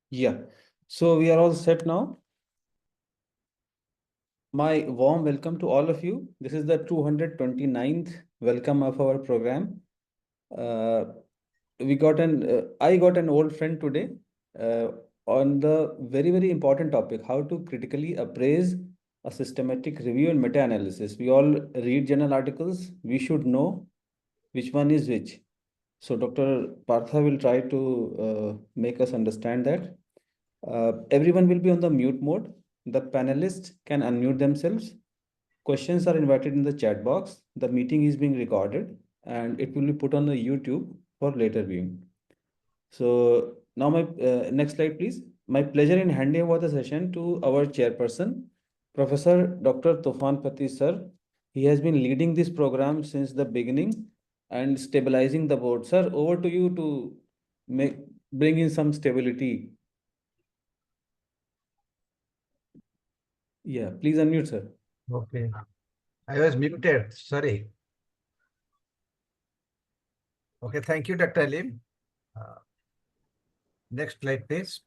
Yeah, so we are all set now. My warm welcome to all of you. This is the 229th welcome of our program. Uh, I got an old friend today uh, on the very important topic, how to critically appraise a systematic review and meta-analysis. We all read journal articles. We should know which one is which. So Dr. Partha will try to make us understand that. Everyone will be on the mute mode. The panelists can unmute themselves. Questions are invited in the chat box. The meeting is being recorded and it will be put on the YouTube for later viewing. So now my next slide, please. My pleasure in handing over the session to our chairperson, Professor Dr. Tufan Pati sir. He has been leading this program since the beginning and stabilizing the board. Sir, over to you to make bring in some stability. Yeah, please unmute, sir. Okay. I was muted. Sorry. Okay. Thank you, Dr. Alim. Next slide, please.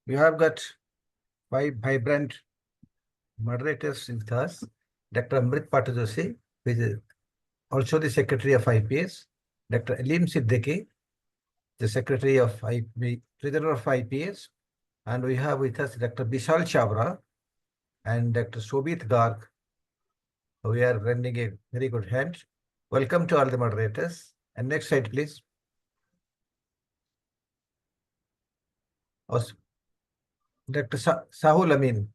We have got 5 vibrant moderators with us. Dr. Amrit Patajoshi, who is also the Secretary of IPS. Dr. Alim Siddiqui, the Secretary of Treasurer of IPS. And we have with us Dr. Bishal Chavra and Dr. Shobit Garg. We are running a very good hand. Welcome to all the moderators. And next slide, please. Dr. Sahul Amin.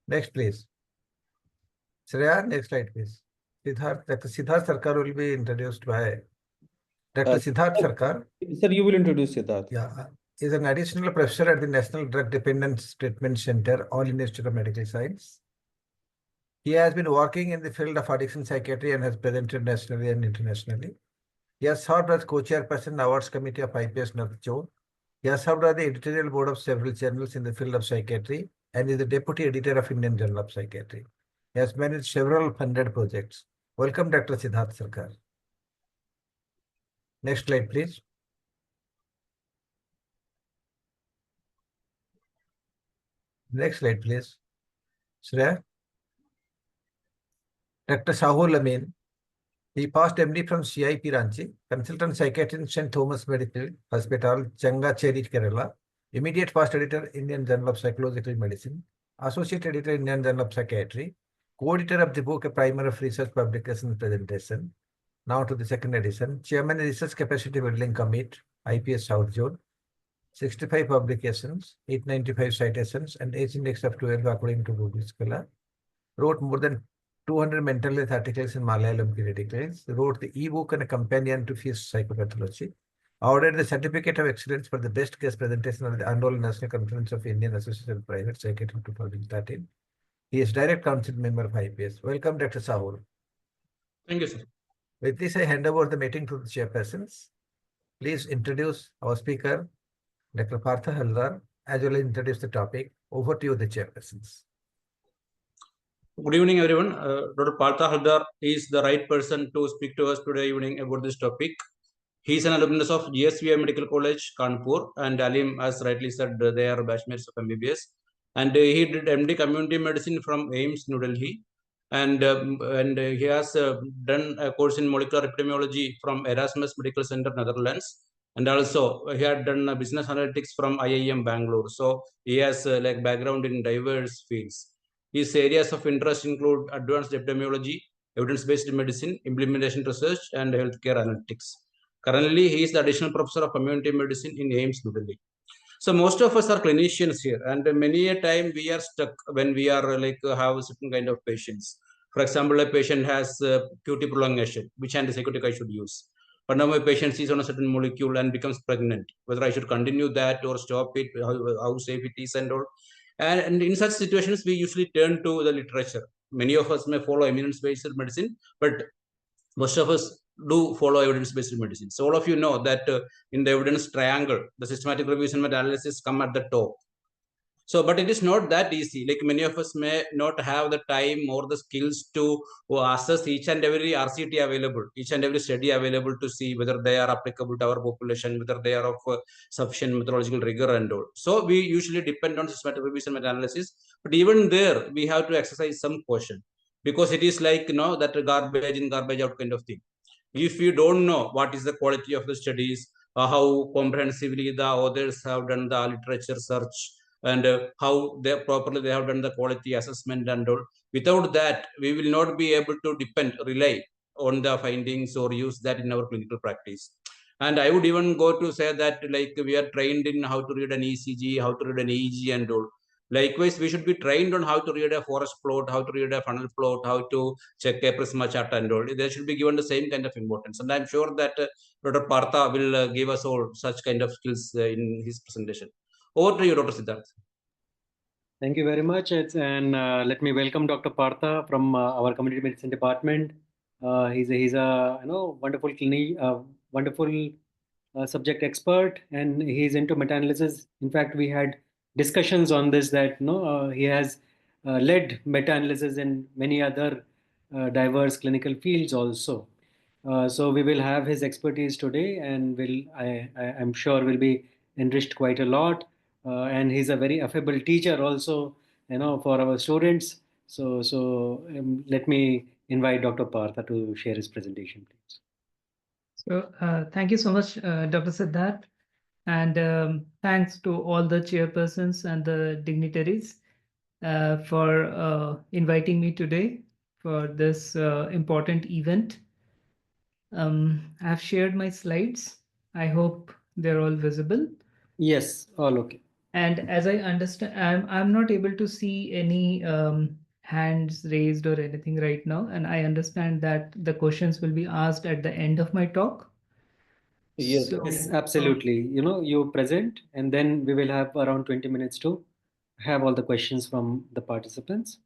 Next, please. Shreya, next slide, please. Dr. Siddharth Sarkar will be introduced by Dr. Siddharth Sarkar. Sir, you will introduce Siddharth. Yeah, is an additional professor at the National Drug Dependence Treatment Center, All India Institute of Medical Science. He has been working in the field of addiction psychiatry and has presented nationally and internationally. He has served as co-chairperson Awards Committee of IPS North Zone. He has served as the editorial board of several journals in the field of psychiatry and is the deputy editor of Indian Journal of Psychiatry. He has managed several funded projects. Welcome, Dr. Siddharth Sarkar. Next slide, please. Next slide, please. Shreya. Dr. Sahul Amin. He passed MD from CIP Ranchi, consultant psychiatrist in St. Thomas Medical Hospital, Changacheri, Kerala. Immediate past editor, Indian Journal of Psychological Medicine. Associate editor, Indian Journal of Psychiatry. Co-editor of the book, A Primer of Research Publication and Presentation. Now to the second edition. Chairman Research Capacity Building Committee, IPS South Zone. 65 publications, 895 citations, and H index of 12 according to Google Scholar. Wrote more than 200 mental health articles in Malayalam periodicals. Wrote the e-book and a companion to Fierce Psychopathology. Awarded the Certificate of Excellence for the Best Guest Presentation at the Annual National Conference of Indian Association of Private Psychiatry in 2013. He is Direct Council Member of IPS. Welcome, Dr. Sahul. Thank you, sir. With this, I hand over the meeting to the chairpersons. Please introduce our speaker, Dr. Partha Haldar, as well as introduce the topic. Over to you, the chairpersons. Good evening, everyone. Dr. Partha Haldar is the right person to speak to us today evening about this topic. He is an alumnus of GSVI Medical College, Kanpur, and Alim, as rightly said, they are batchmates of MBBS. And he did MD Community Medicine from AIMS, New Delhi. And he has done a course in molecular epidemiology from Erasmus Medical Center, Netherlands. And also he had done business analytics from IIM Bangalore. So he has like background in diverse fields. His areas of interest include advanced epidemiology, evidence-based medicine, implementation research, and healthcare analytics. Currently, he is the additional professor of community medicine in AIMS, New Delhi. So most of us are clinicians here, and many a time we are stuck when we are have a certain kind of patients. For example, a patient has QT prolongation, which antipsychotic I should use. But now my patient is on a certain molecule and becomes pregnant. Whether I should continue that or stop it, how safe it is and all. And in such situations, we usually turn to the literature. Many of us may follow evidence-based medicine, but most of us do follow evidence-based medicine. So all of you know that in the evidence triangle, the systematic reviews and meta-analysis come at the top. So, but it is not that easy. Like many of us may not have the time or the skills to assess each and every RCT available, each and every study available to see whether they are applicable to our population, whether they are of sufficient methodological rigor and all. So we usually depend on systematic revision meta-analysis, but even there we have to exercise some caution because it is like that garbage in garbage out kind of thing. If you don't know what is the quality of the studies, how comprehensively the authors have done the literature search, and how they properly they have done the quality assessment and all, without that we will not be able to rely on the findings or use that in our clinical practice. And I would even go to say that like we are trained in how to read an ECG, how to read an EEG and all. Likewise, we should be trained on how to read a forest plot, how to read a funnel plot, how to check a prisma chart and all. They should be given the same kind of importance. And I'm sure that Dr. Partha will give us all such kind of skills in his presentation. Over to you, Dr. Siddharth. Thank you very much. And let me welcome Dr. Partha from our community medicine department. He's a wonderful wonderful subject expert, and he's into meta-analysis. In fact, we had discussions on this that he has led meta-analysis in many other diverse clinical fields also. So we will have his expertise today, and I'm sure will be enriched quite a lot. And he's a very affable teacher also, for our students. So let me invite Dr. Partha to share his presentation, please. So thank you so much, Dr. Siddharth, and thanks to all the chairpersons and the dignitaries for inviting me today for this important event. I've shared my slides. I hope they're all visible. Yes, all okay. And as I understand, I'm not able to see any hands raised or anything right now. And I understand that the questions will be asked at the end of my talk. Yes, absolutely. You present, and then we will have around 20 minutes to have all the questions from the participants.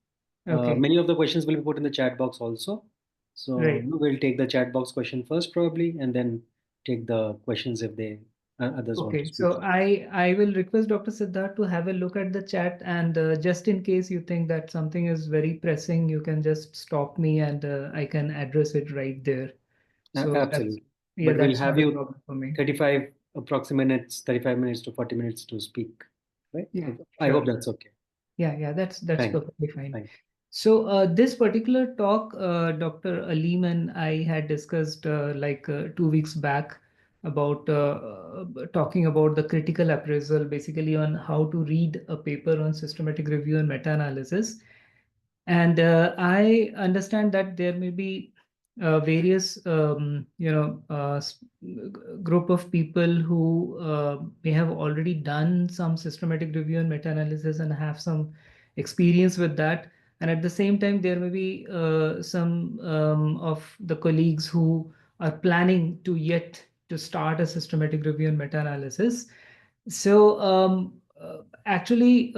Okay. Many of the questions will be put in the chat box also. So we'll take the chat box question first probably, and then take the questions if others want to speak. So I will request Dr. Siddharth to have a look at the chat, and just in case you think that something is very pressing, you can just stop me and I can address it right there. So absolutely. But we'll have you for me. 35 minutes to 40 minutes to speak, right? Yeah, I hope that's okay. Yeah, that's perfectly fine. Fine. So this particular talk, Dr. Aleem and I had discussed 2 weeks back about talking about the critical appraisal, basically on how to read a paper on systematic review and meta-analysis. And I understand that there may be various group of people who may have already done some systematic review and meta-analysis and have some experience with that. And at the same time, there may be some of the colleagues who are planning to start a systematic review and meta-analysis. So actually,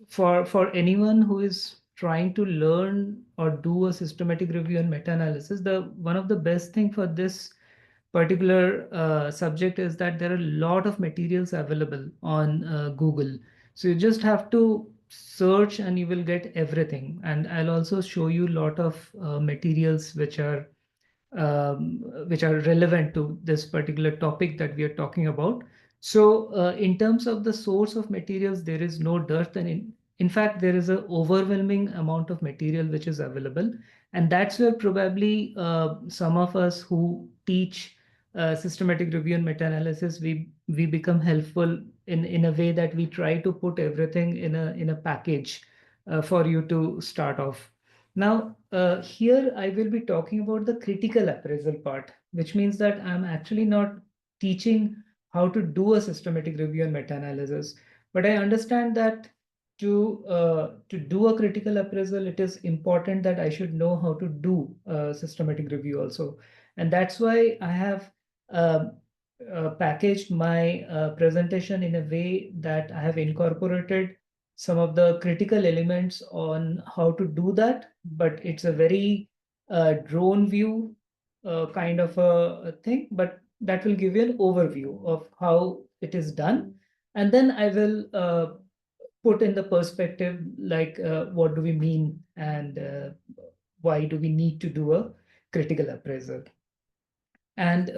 for anyone who is trying to learn or do a systematic review and meta-analysis, one of the best thing for this particular subject is that there are a lot of materials available on Google. So you just have to search and you will get everything. And I'll also show you a lot of materials which are relevant to this particular topic that we are talking about. So in terms of the source of materials, there is no dearth, and in fact, there is an overwhelming amount of material which is available. And that's where probably some of us who teach systematic review and meta-analysis, we become helpful in a way that we try to put everything in a package for you to start off. Now, here I will be talking about the critical appraisal part, which means that I'm actually not teaching how to do a systematic review and meta-analysis, but I understand that to do a critical appraisal, it is important that I should know how to do a systematic review also. And that's why I have packaged my presentation in a way that I have incorporated some of the critical elements on how to do that, but it's a very drone view kind of a thing, but that will give you an overview of how it is done. And then I will put in the perspective, like what do we mean and why do we need to do a critical appraisal. And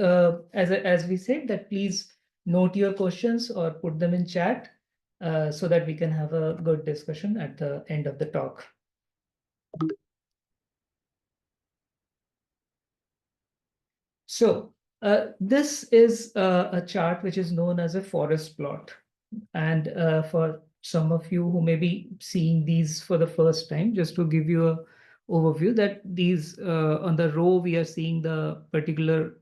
as we said, that please note your questions or put them in chat so that we can have a good discussion at the end of the talk. So this is a chart which is known as a forest plot. And for some of you who may be seeing these for the first time, just to give you a overview, that these on the row we are seeing the particular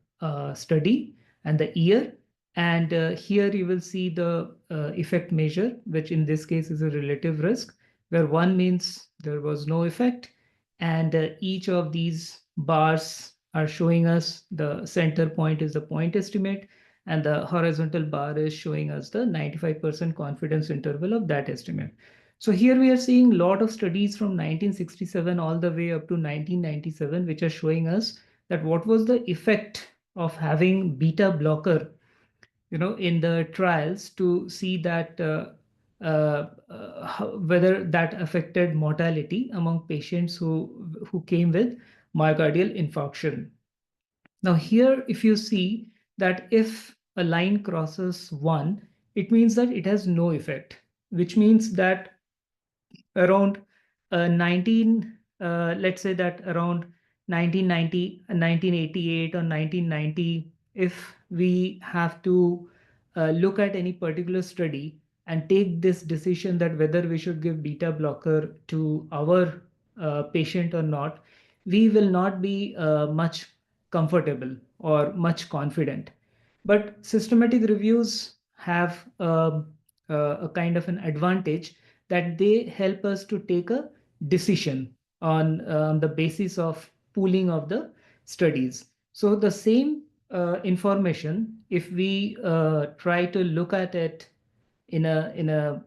study and the year, and here you will see the effect measure, which in this case is a relative risk, where 1 means there was no effect, and each of these bars are showing us the center point is the point estimate, and the horizontal bar is showing us the 95% confidence interval of that estimate. So here we are seeing a lot of studies from 1967 all the way up to 1997, which are showing us that what was the effect of having beta blocker, in the trials to see that whether that affected mortality among patients who came with myocardial infarction. Now here, if you see that if a line crosses 1, it means that it has no effect, which means that around 19, let's say that around 1990, 1988 or 1990, if we have to look at any particular study and take this decision that whether we should give beta blocker to our patient or not, we will not be much comfortable or much confident. But systematic reviews have a kind of an advantage that they help us to take a decision on the basis of pooling of the studies. So the same information, if we try to look at it in a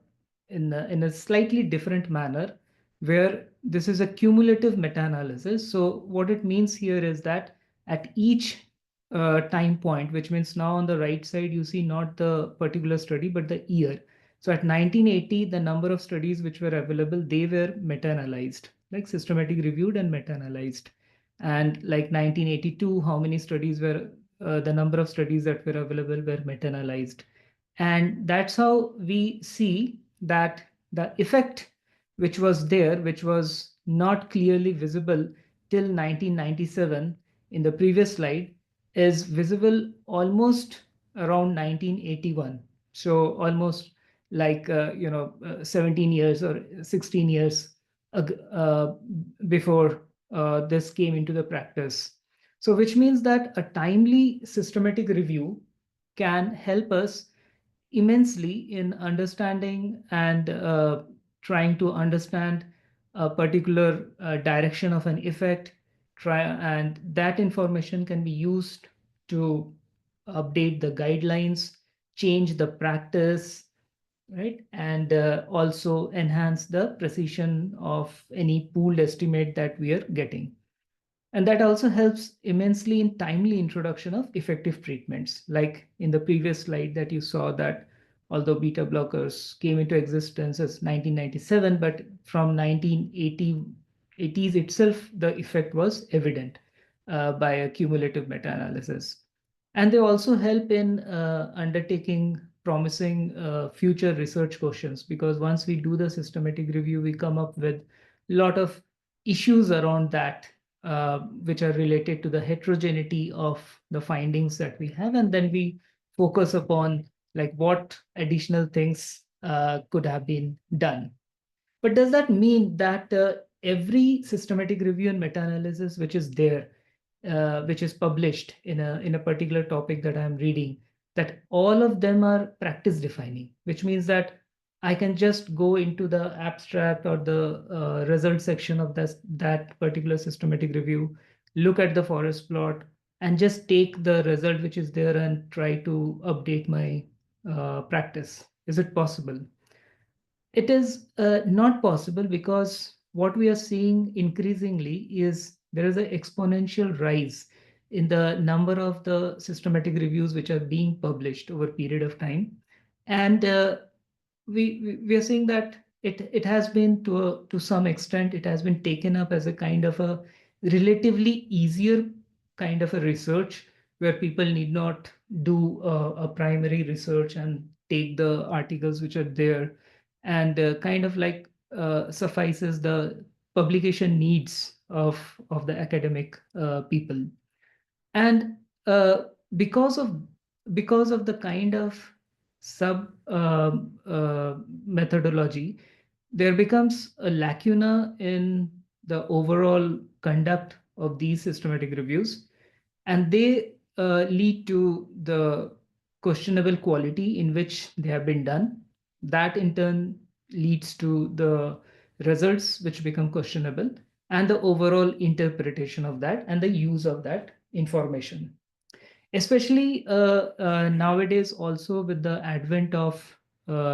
slightly different manner, where this is a cumulative meta-analysis. So what it means here is that at each time point, which means now on the right side, you see not the particular study, but the year. So at 1980, the number of studies which were available, they were meta-analyzed, like systematic reviewed and meta-analyzed. And like 1982, how many studies were, the number of studies that were available were meta-analyzed. And that's how we see that the effect which was there, which was not clearly visible till 1997 in the previous slide, is visible almost around 1981. So almost like 17 years or 16 years before this came into the practice. So which means that a timely systematic review can help us immensely in understanding and trying to understand a particular direction of an effect, and that information can be used to update the guidelines, change the practice, right? And also enhance the precision of any pooled estimate that we are getting. And that also helps immensely in timely introduction of effective treatments. Like in the previous slide that you saw, that although beta blockers came into existence as 1997, but from 1980s itself, the effect was evident by a cumulative meta-analysis. And they also help in undertaking promising future research questions, because once we do the systematic review, we come up with a lot of issues around that, which are related to the heterogeneity of the findings that we have. And then we focus upon like what additional things could have been done. But does that mean that every systematic review and meta-analysis which is there, which is published in a particular topic that I'm reading, that all of them are practice defining, which means that I can just go into the abstract or the result section of that particular systematic review, look at the forest plot, and just take the result which is there and try to update my practice? Is it possible? It is not possible, because what we are seeing increasingly is there is an exponential rise in the number of the systematic reviews which are being published over a period of time. And we are seeing that it has been to some extent, it has been taken up as a kind of a relatively easier kind of a research where people need not do a primary research and take the articles which are there, and kind of like suffices the publication needs of the academic people. And because of the kind of sub methodology, there becomes a lacuna in the overall conduct of these systematic reviews, and they lead to the questionable quality in which they have been done. That in turn leads to the results which become questionable, and the overall interpretation of that and the use of that information. Especially nowadays, also with the advent of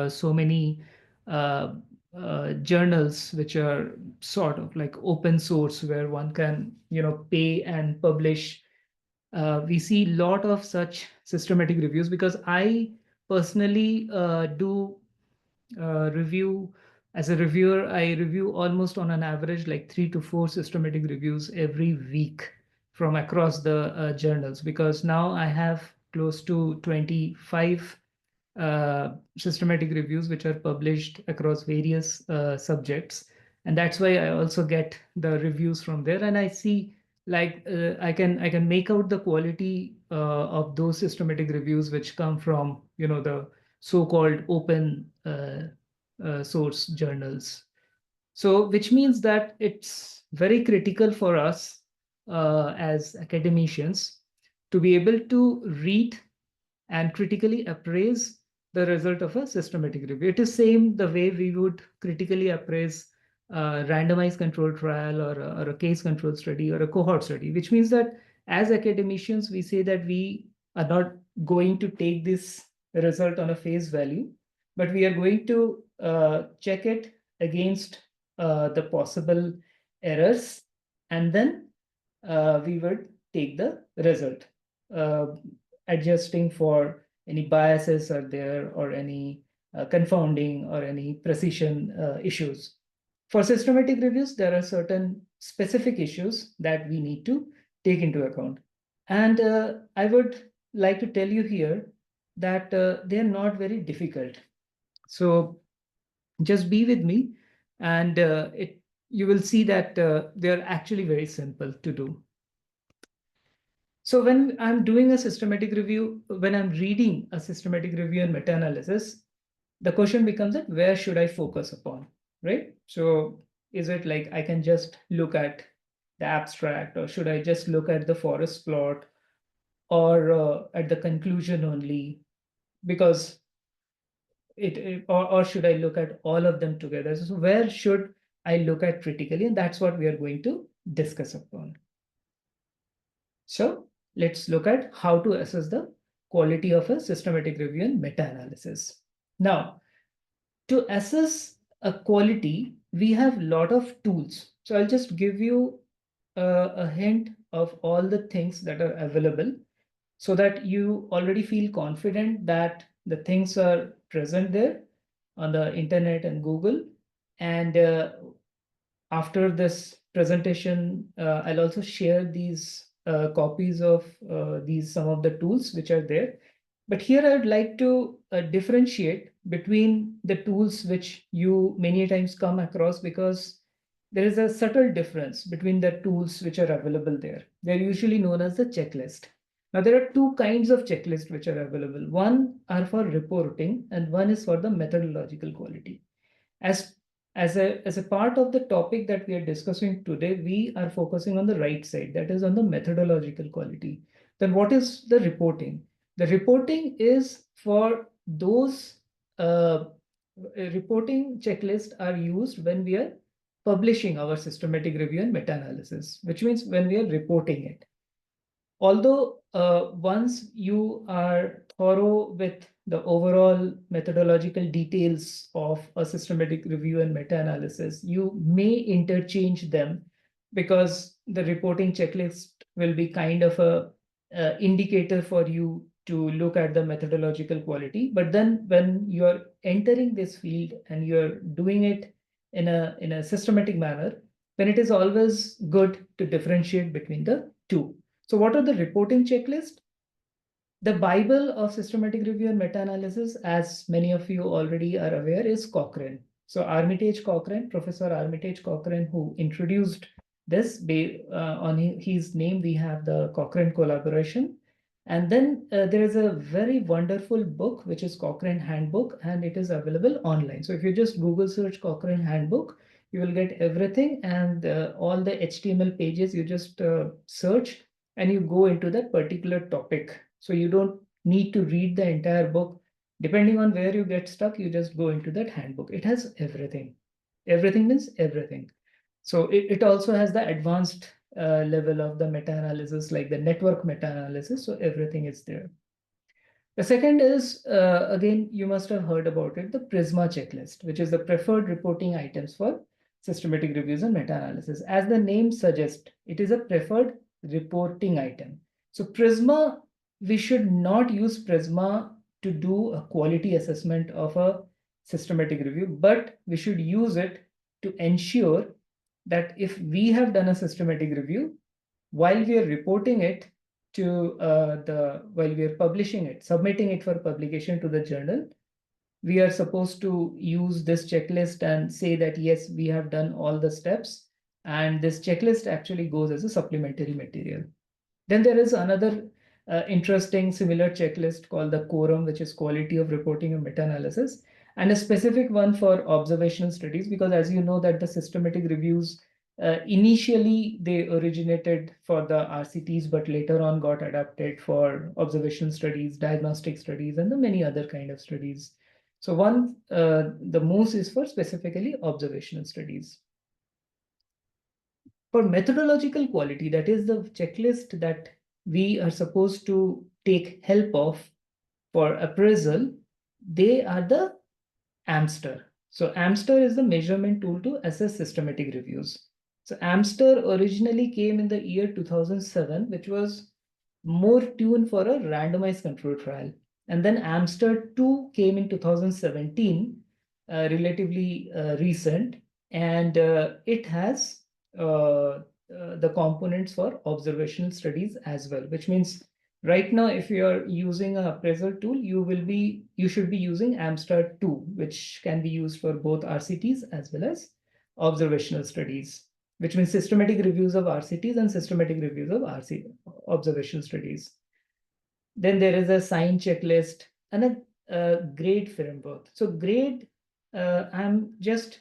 so many uh, journals which are sort of like open source, where one can pay and publish. We see a lot of such systematic reviews, because I personally do review. As a reviewer, I review almost on an average like 3 to 4 systematic reviews every week from across the journals, because now I have close to 25 systematic reviews which are published across various subjects. And that's why I also get the reviews from there, and I see like I can make out the quality of those systematic reviews which come from the so-called open source journals. So which means that it's very critical for us as academicians to be able to read and critically appraise the result of a systematic review. It is same the way we would critically appraise a randomized control trial, or a case control study, or a cohort study, which means that as academicians, we say that we are not going to take this result on a face value, but we are going to check it against the possible errors, and then we would take the result, uh, adjusting for any biases are there, or any confounding, or any precision issues. For systematic reviews, there are certain specific issues that we need to take into account. And I would like to tell you here that they are not very difficult. So just be with me, and you will see that they are actually very simple to do. So when I'm doing a systematic review, when I'm reading a systematic review and meta-analysis, the question becomes that where should I focus upon, right? So is it like I can just look at the abstract, or should I just look at the forest plot, or at the conclusion only? Because or should I look at all of them together? So where should I look at critically? And that's what we are going to discuss upon. So let's look at how to assess the quality of a systematic review and meta-analysis. Now, to assess a quality, we have a lot of tools. So I'll just give you a hint of all the things that are available, so that you already feel confident that the things are present there on the internet and Google. And after this presentation, I'll also share these copies of these some of the tools which are there. But here I would like to differentiate between the tools which you many times come across, because there is a subtle difference between the tools which are available there. They're usually known as the checklist. Now, there are two kinds of checklists which are available. One are for reporting, and one is for the methodological quality. As as a part of the topic that we are discussing today, we are focusing on the right side, that is on the methodological quality. Then what is the reporting? The reporting is for those reporting checklists are used when we are publishing our systematic review and meta-analysis, which means when we are reporting it. Although once you are thorough with the overall methodological details of a systematic review and meta-analysis, you may interchange them, because the reporting checklist will be kind of a indicator for you to look at the methodological quality. But then when you're entering this field and you're doing it in a systematic manner, then it is always good to differentiate between the two. So what are the reporting checklist? The Bible of systematic review and meta-analysis, as many of you already are aware, is Cochrane. So Armitage Cochrane, Professor Armitage Cochrane, who introduced this, on his name, we have the Cochrane collaboration. And then there is a very wonderful book, which is Cochrane Handbook, and it is available online. So if you just Google search Cochrane Handbook, you will get everything, and all the HTML pages, you just search and you go into that particular topic. So you don't need to read the entire book. Depending on where you get stuck, you just go into that handbook. It has everything. Everything means everything. So it also has the advanced level of the meta-analysis, like the network meta-analysis. So everything is there. The second is, again, you must have heard about it, the PRISMA checklist, which is the preferred reporting items for systematic reviews and meta-analysis. As the name suggests, it is a preferred reporting item. So PRISMA, we should not use PRISMA to do a quality assessment of a systematic review, but we should use it to ensure that if we have done a systematic review, while we are reporting it to while we are publishing it, submitting it for publication to the journal, we are supposed to use this checklist and say that, yes, we have done all the steps, and this checklist actually goes as a supplementary material. Then there is another interesting similar checklist called the quorum, which is quality of reporting and meta-analysis, and a specific one for observational studies, because as you know that the systematic reviews, initially they originated for the RCTs, but later on got adapted for observational studies, diagnostic studies, and the many other kind of studies. So one, the MOOS is for specifically observational studies. For methodological quality, that is the checklist that we are supposed to take help of for appraisal, they are the AMSTER. So AMSTER is the measurement tool to assess systematic reviews. So AMSTER originally came in the year 2007, which was more tuned for a randomized control trial. And then AMSTER 2 came in 2017, relatively recent, and it has the components for observational studies as well, which means right now, if you are using an appraisal tool, you should be using AMSTER 2, which can be used for both RCTs as well as observational studies, which means systematic reviews of RCTs and systematic reviews of observational studies. Then there is a sign checklist and a grade framework. So grade, I'm just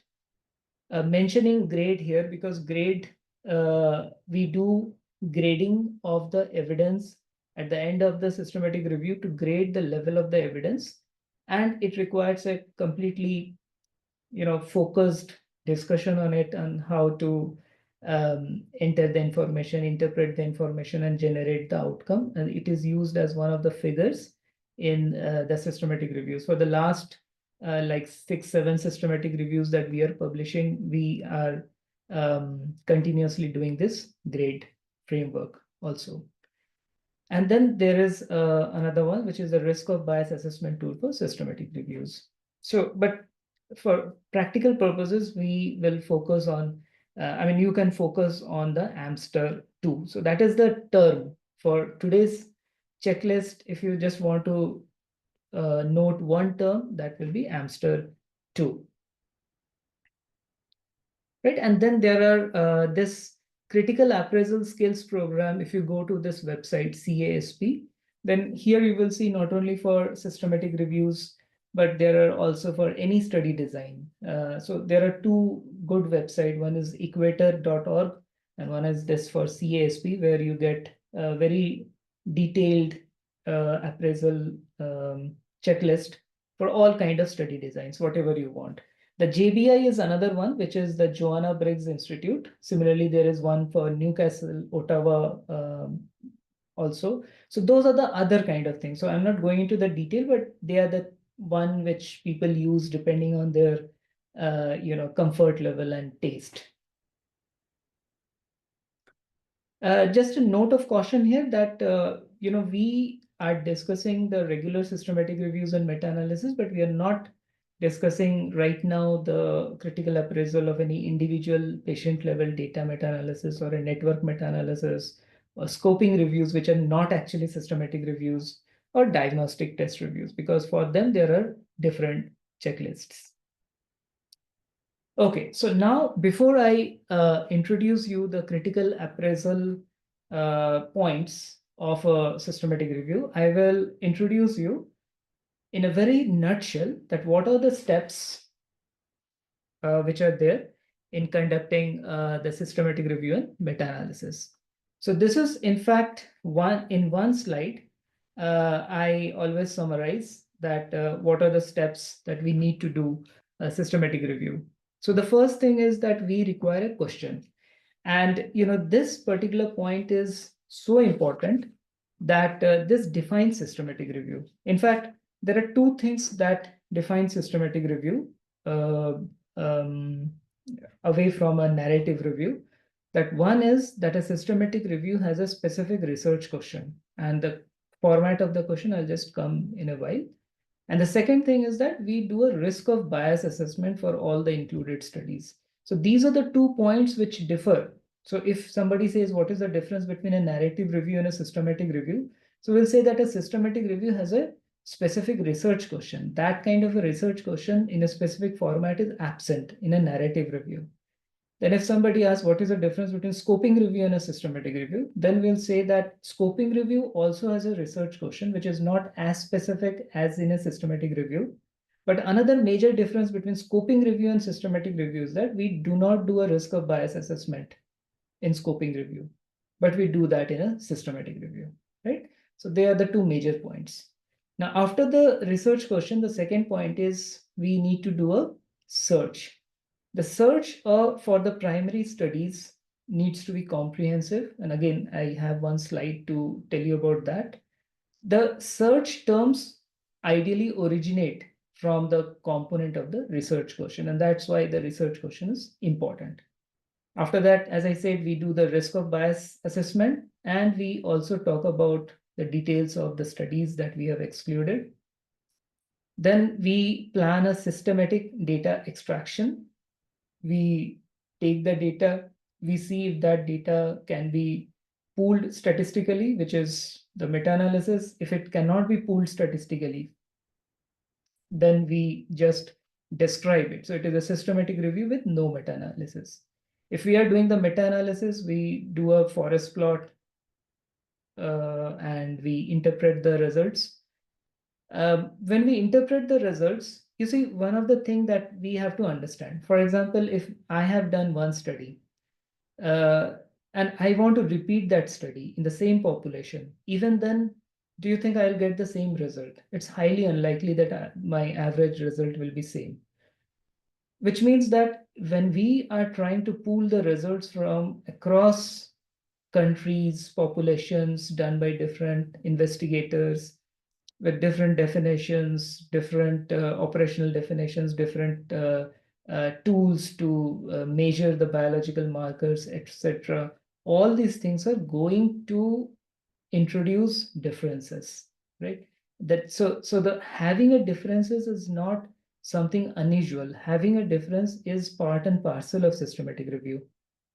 mentioning grade here because grade, we do grading of the evidence at the end of the systematic review to grade the level of the evidence, and it requires a completely, focused discussion on it, on how to enter the information, interpret the information, and generate the outcome. And it is used as one of the figures in the systematic reviews. For the last like 6-7 systematic reviews that we are publishing, we are continuously doing this grade framework also. And then there is another one, which is the risk of bias assessment tool for systematic reviews. So, but for practical purposes, we will focus on, you can focus on the AMSTER 2. So that is the term for today's checklist. If you just want to note one term, that will be AMSTER 2. Right, and then there are this critical appraisal skills program. If you go to this website, CASP, then here you will see not only for systematic reviews, but there are also for any study design. So there are two good websites. One is equator.org and one is this for CASP, where you get a very detailed appraisal checklist for all kind of study designs, whatever you want. The JBI is another one, which is the Joanna Briggs Institute. Similarly, there is one for Newcastle, Ottawa also. So those are the other kind of things. So I'm not going into the detail, but they are the one which people use depending on their comfort level and taste. Just a note of caution here that we are discussing the regular systematic reviews and meta-analysis, but we are not discussing right now the critical appraisal of any individual patient level data meta-analysis or a network meta-analysis or scoping reviews, which are not actually systematic reviews, or diagnostic test reviews, because for them there are different checklists. Okay, so now before I introduce you the critical appraisal points of a systematic review, I will introduce you in a very nutshell that what are the steps which are there in conducting the systematic review and meta-analysis. So this is in fact one slide. I always summarize that what are the steps that we need to do a systematic review. So the first thing is that we require a question. And this particular point is so important that this defines systematic review. In fact, there are two things that define systematic review um, away from a narrative review. That one is that a systematic review has a specific research question, and the format of the question I'll just come in a while. And the second thing is that we do a risk of bias assessment for all the included studies. So these are the 2 points which differ. So if somebody says, what is the difference between a narrative review and a systematic review? So we'll say that a systematic review has a specific research question. That kind of a research question in a specific format is absent in a narrative review. Then if somebody asks what is the difference between scoping review and a systematic review, then we'll say that scoping review also has a research question, which is not as specific as in a systematic review. But another major difference between scoping review and systematic review is that we do not do a risk of bias assessment in scoping review, but we do that in a systematic review, right? So they are the 2 major points. Now, after the research question, the second point is we need to do a search. The search for the primary studies needs to be comprehensive. And again, I have one slide to tell you about that. The search terms ideally originate from the component of the research question. And that's why the research question is important. After that, as I said, we do the risk of bias assessment, and we also talk about the details of the studies that we have excluded. Then we plan a systematic data extraction. We take the data, we see if that data can be pooled statistically, which is the meta-analysis. If it cannot be pooled statistically, then we just describe it. So it is a systematic review with no meta-analysis. If we are doing the meta-analysis, we do a forest plot and we interpret the results. When we interpret the results, you see, one of the things that we have to understand, for example, if I have done one study and I want to repeat that study in the same population, even then, do you think I'll get the same result? It's highly unlikely that my average result will be same. Which means that when we are trying to pool the results from across countries, populations done by different investigators, with different definitions, different operational definitions, different tools to measure the biological markers, etc. All these things are going to introduce differences, right? So the having a differences is not something unusual. Having a difference is part and parcel of systematic review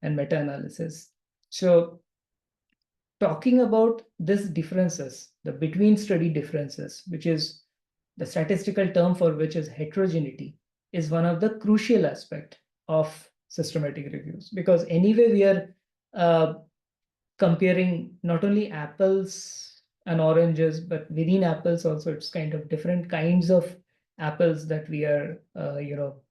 and meta-analysis. So talking about these differences, the between study differences, which is the statistical term for which is heterogeneity, is one of the crucial aspect of systematic reviews, because anyway we are comparing not only apples and oranges, but within apples also it's kind of different kinds of apples that we are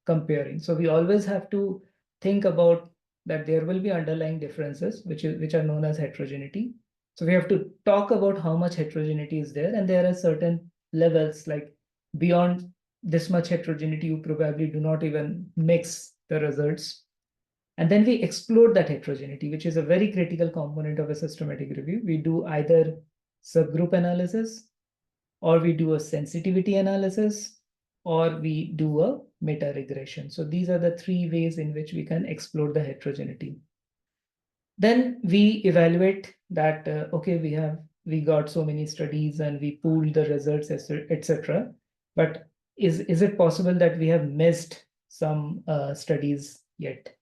comparing. So we always have to think about that there will be underlying differences which are known as heterogeneity. So we have to talk about how much heterogeneity is there, and there are certain levels, like beyond this much heterogeneity you probably do not even mix the results. And then we explore that heterogeneity, which is a very critical component of a systematic review. We do either subgroup analysis, or we do a sensitivity analysis, or we do a meta-regression. So these are the 3 ways in which we can explore the heterogeneity. Then we evaluate that, okay, we have we got so many studies and we pooled the results, etc. But is it possible that we have missed some studies yet?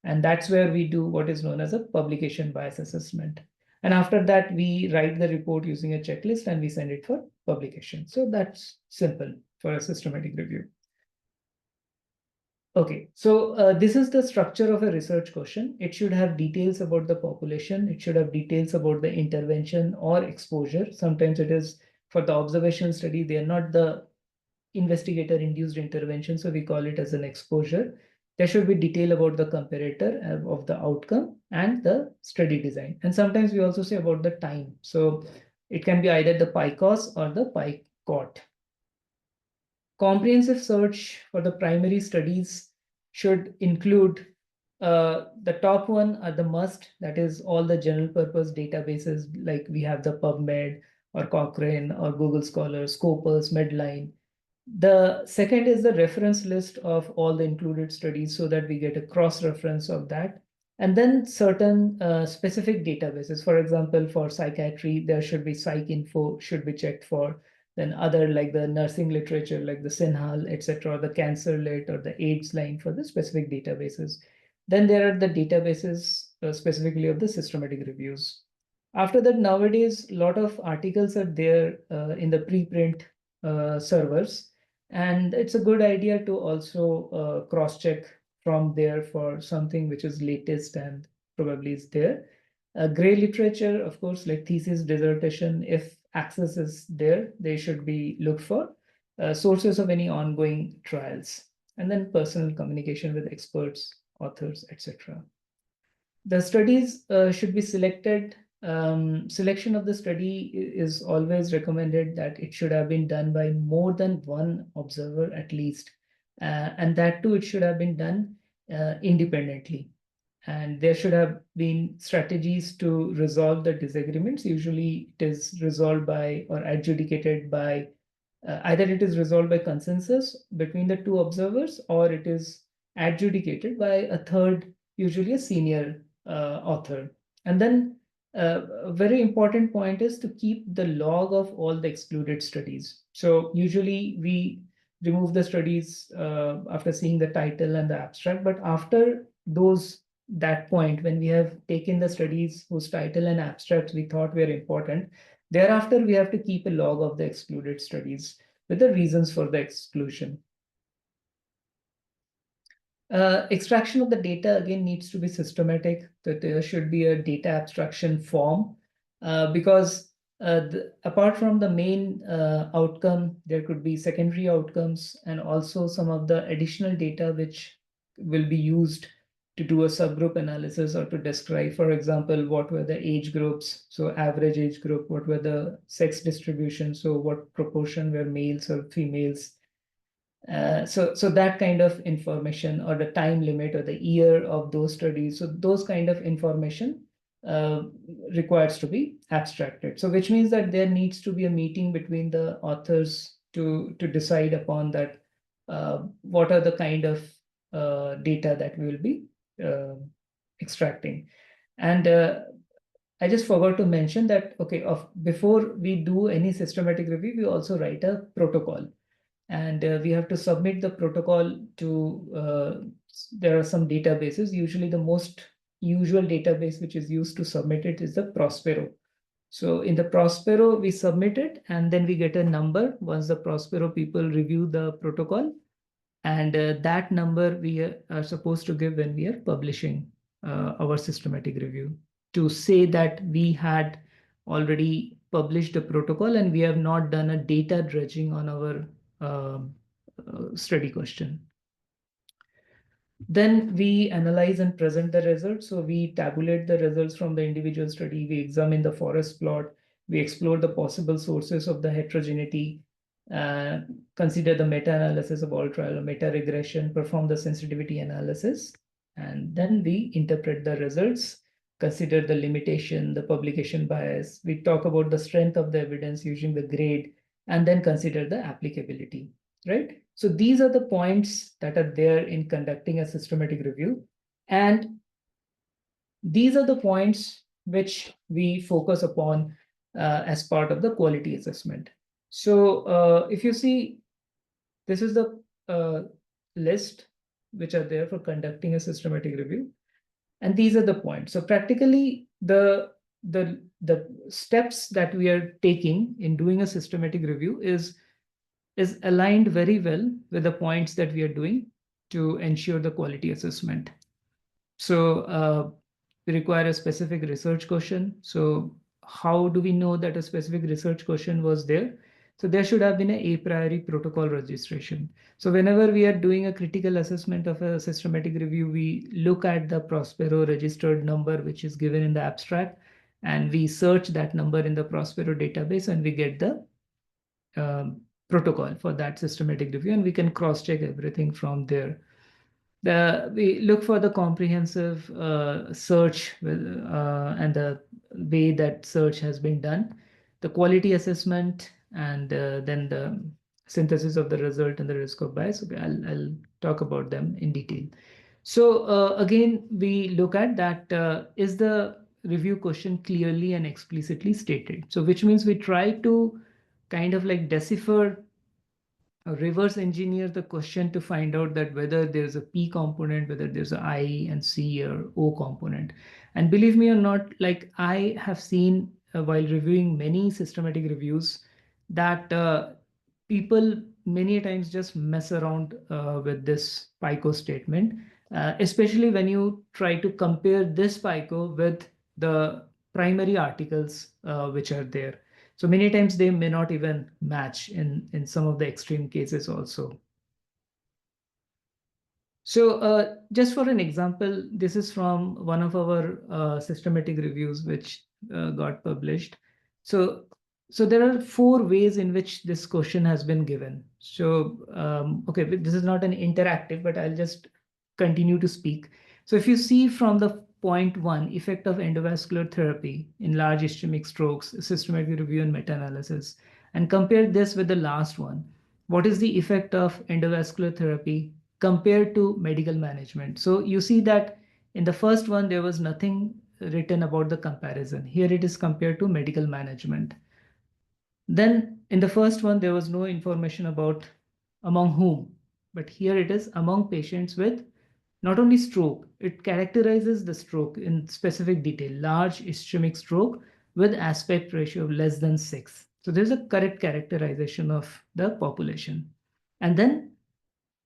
And that's where we do what is known as a publication bias assessment. And after that, we write the report using a checklist and we send it for publication. So that's simple for a systematic review. Okay, so this is the structure of a research question. It should have details about the population. It should have details about the intervention or exposure. Sometimes it is for the observational study, they are not the investigator-induced intervention, so we call it as an exposure. There should be detail about the comparator of the outcome and the study design. And sometimes we also say about the time. So it can be either the PICOS or the PICOT. Comprehensive search for the primary studies should include the top one are the must, that is all the general purpose databases like we have the PubMed or Cochrane or Google Scholar, Scopus, Medline. The second is the reference list of all the included studies so that we get a cross-reference of that. And then certain specific databases. For example, for psychiatry, there should be PsycInfo should be checked for. Then other like the nursing literature, like the Sinhal, etc., the Cancer Lit or the AIDS line for the specific databases. Then there are the databases specifically of the systematic reviews. After that, nowadays, a lot of articles are there in the preprint servers. And it's a good idea to also cross-check from there for something which is latest and probably is there. Gray literature, of course, like thesis, dissertation, if access is there, they should be looked for. Sources of any ongoing trials, and then personal communication with experts, authors, etc. The studies should be selected. Selection of the study is always recommended that it should have been done by more than one observer at least. And that too, it should have been done independently. And there should have been strategies to resolve the disagreements. Usually it is resolved by or adjudicated by either it is resolved by consensus between the two observers or it is adjudicated by a third, usually a senior author. And then a very important point is to keep the log of all the excluded studies. So usually we remove the studies after seeing the title and the abstract, but after that point when we have taken the studies whose title and abstracts we thought were important, thereafter we have to keep a log of the excluded studies with the reasons for the exclusion. Extraction of the data again needs to be systematic, that there should be a data abstraction form because apart from the main outcome, there could be secondary outcomes and also some of the additional data which will be used to do a subgroup analysis or to describe, for example, what were the age groups, so average age group, what were the sex distribution, so what proportion were males or females. So that kind of information or the time limit or the year of those studies, so those kind of information requires to be abstracted. So which means that there needs to be a meeting between the authors to decide upon that what are the kind of data that we will be extracting. And I just forgot to mention that, okay, before we do any systematic review, we also write a protocol. And we have to submit the protocol to, there are some databases. Usually the most usual database which is used to submit it is the Prospero. So in the Prospero, we submit it and then we get a number once the Prospero people review the protocol. And that number we are supposed to give when we are publishing our systematic review to say that we had already published a protocol and we have not done a data dredging on our study question. Then we analyze and present the results. So we tabulate the results from the individual study. We examine the forest plot. We explore the possible sources of the heterogeneity. Consider the meta-analysis of all trial or meta-regression, perform the sensitivity analysis, and then we interpret the results, consider the limitation, the publication bias. We talk about the strength of the evidence using the grade, and then consider the applicability, right? So these are the points that are there in conducting a systematic review. And these are the points which we focus upon as part of the quality assessment. So if you see, this is the list which are there for conducting a systematic review. And these are the points. So practically the steps that we are taking in doing a systematic review is aligned very well with the points that we are doing to ensure the quality assessment. So we require a specific research question. So how do we know that a specific research question was there? So there should have been a priori protocol registration. So whenever we are doing a critical assessment of a systematic review, we look at the Prospero registered number, which is given in the abstract, and we search that number in the Prospero database, and we get the protocol for that systematic review, and we can cross-check everything from there. We look for the comprehensive search and the way that search has been done, the quality assessment, and then the synthesis of the result and the risk of bias. Okay, I'll talk about them in detail. So again, we look at that, is the review question clearly and explicitly stated? So which means we try to kind of like decipher, reverse engineer the question to find out that whether there's a P component, whether there's a I and C or O component. And believe me or not, like I have seen while reviewing many systematic reviews that people many times just mess around with this PICO statement, especially when you try to compare this PICO with the primary articles which are there. So many times they may not even match in some of the extreme cases also. So just for an example, this is from one of our systematic reviews which got published. So there are 4 ways in which this question has been given. So okay, this is not an interactive, but I'll just continue to speak. So if you see from the point 1, effect of endovascular therapy in large ischemic strokes, systematic review and meta-analysis, and compare this with the last one. What is the effect of endovascular therapy compared to medical management? So you see that in the first one, there was nothing written about the comparison. Here it is compared to medical management. Then in the first one, there was no information about among whom, but here it is among patients with not only stroke, it characterizes the stroke in specific detail, large ischemic stroke with aspect ratio of less than 6. So there's a correct characterization of the population. And then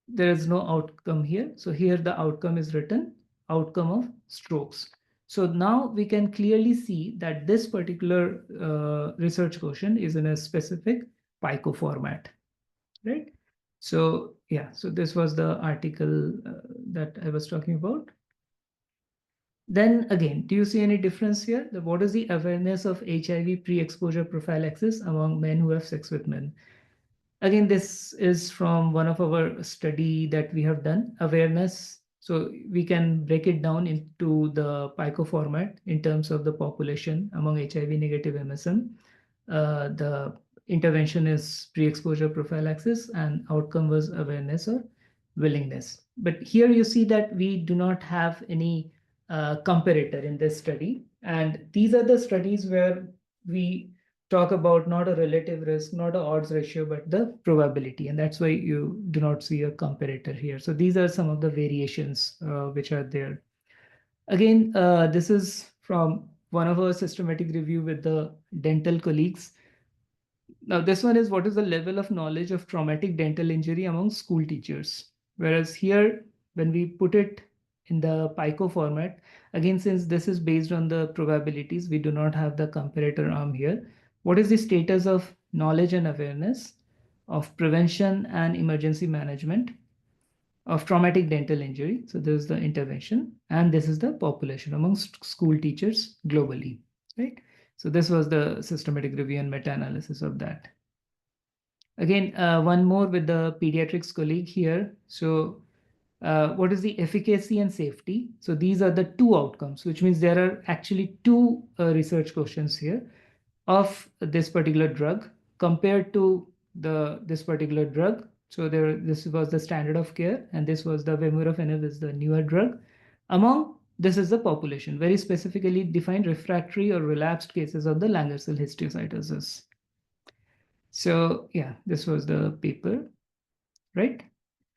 there is no outcome here. So here the outcome is written, outcome of strokes. So now we can clearly see that this particular research question is in a specific PICO format, right? So yeah, so this was the article that I was talking about. Then again, do you see any difference here? What is the awareness of HIV pre-exposure prophylaxis among men who have sex with men? Again, this is from one of our study that we have done, awareness. So we can break it down into the PICO format in terms of the population among HIV negative MSM. The intervention is pre-exposure prophylaxis and outcome was awareness or willingness. But here you see that we do not have any comparator in this study. And these are the studies where we talk about not a relative risk, not a odds ratio, but the probability. And that's why you do not see a comparator here. So these are some of the variations which are there. Again, this is from one of our systematic review with the dental colleagues. Now, this one is what is the level of knowledge of traumatic dental injury among school teachers? Whereas here, when we put it in the PICO format, again, since this is based on the probabilities, we do not have the comparator arm here. What is the status of knowledge and awareness of prevention and emergency management of traumatic dental injury? So this is the intervention, and this is the population amongst school teachers globally, right? So this was the systematic review and meta-analysis of that. Again, one more with the pediatrics colleague here. So what is the efficacy and safety? So these are the 2 outcomes, which means there are actually 2 research questions here of this particular drug compared to this particular drug. So this was the standard of care, and this was the vemurafenib is the newer drug among this is the population, very specifically defined refractory or relapsed cases of the Langersill histiocytosis. So yeah, this was the paper, right?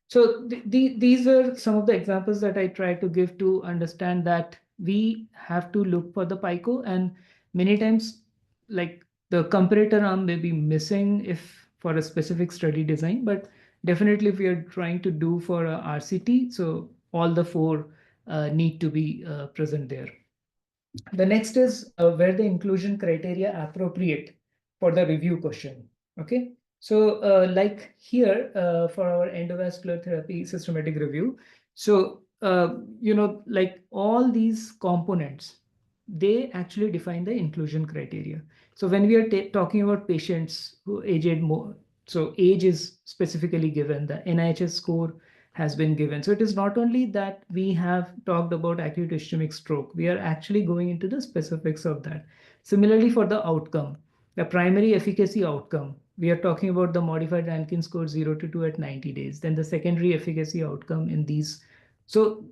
So these are some of the examples that I tried to give to understand that we have to look for the PICO, and many times like the comparator arm may be missing if for a specific study design, but definitely if we are trying to do for a RCT, so all the four need to be present there. The next is where the inclusion criteria appropriate for the review question. Okay, so like here for our endovascular therapy systematic review, so like all these components, they actually define the inclusion criteria. So when we are talking about patients who aged more, so age is specifically given, the NIHS score has been given. So it is not only that we have talked about acute ischemic stroke, we are actually going into the specifics of that. Similarly, for the outcome, the primary efficacy outcome, we are talking about the modified Rankin score 0 to 2 at 90 days, then the secondary efficacy outcome in these. So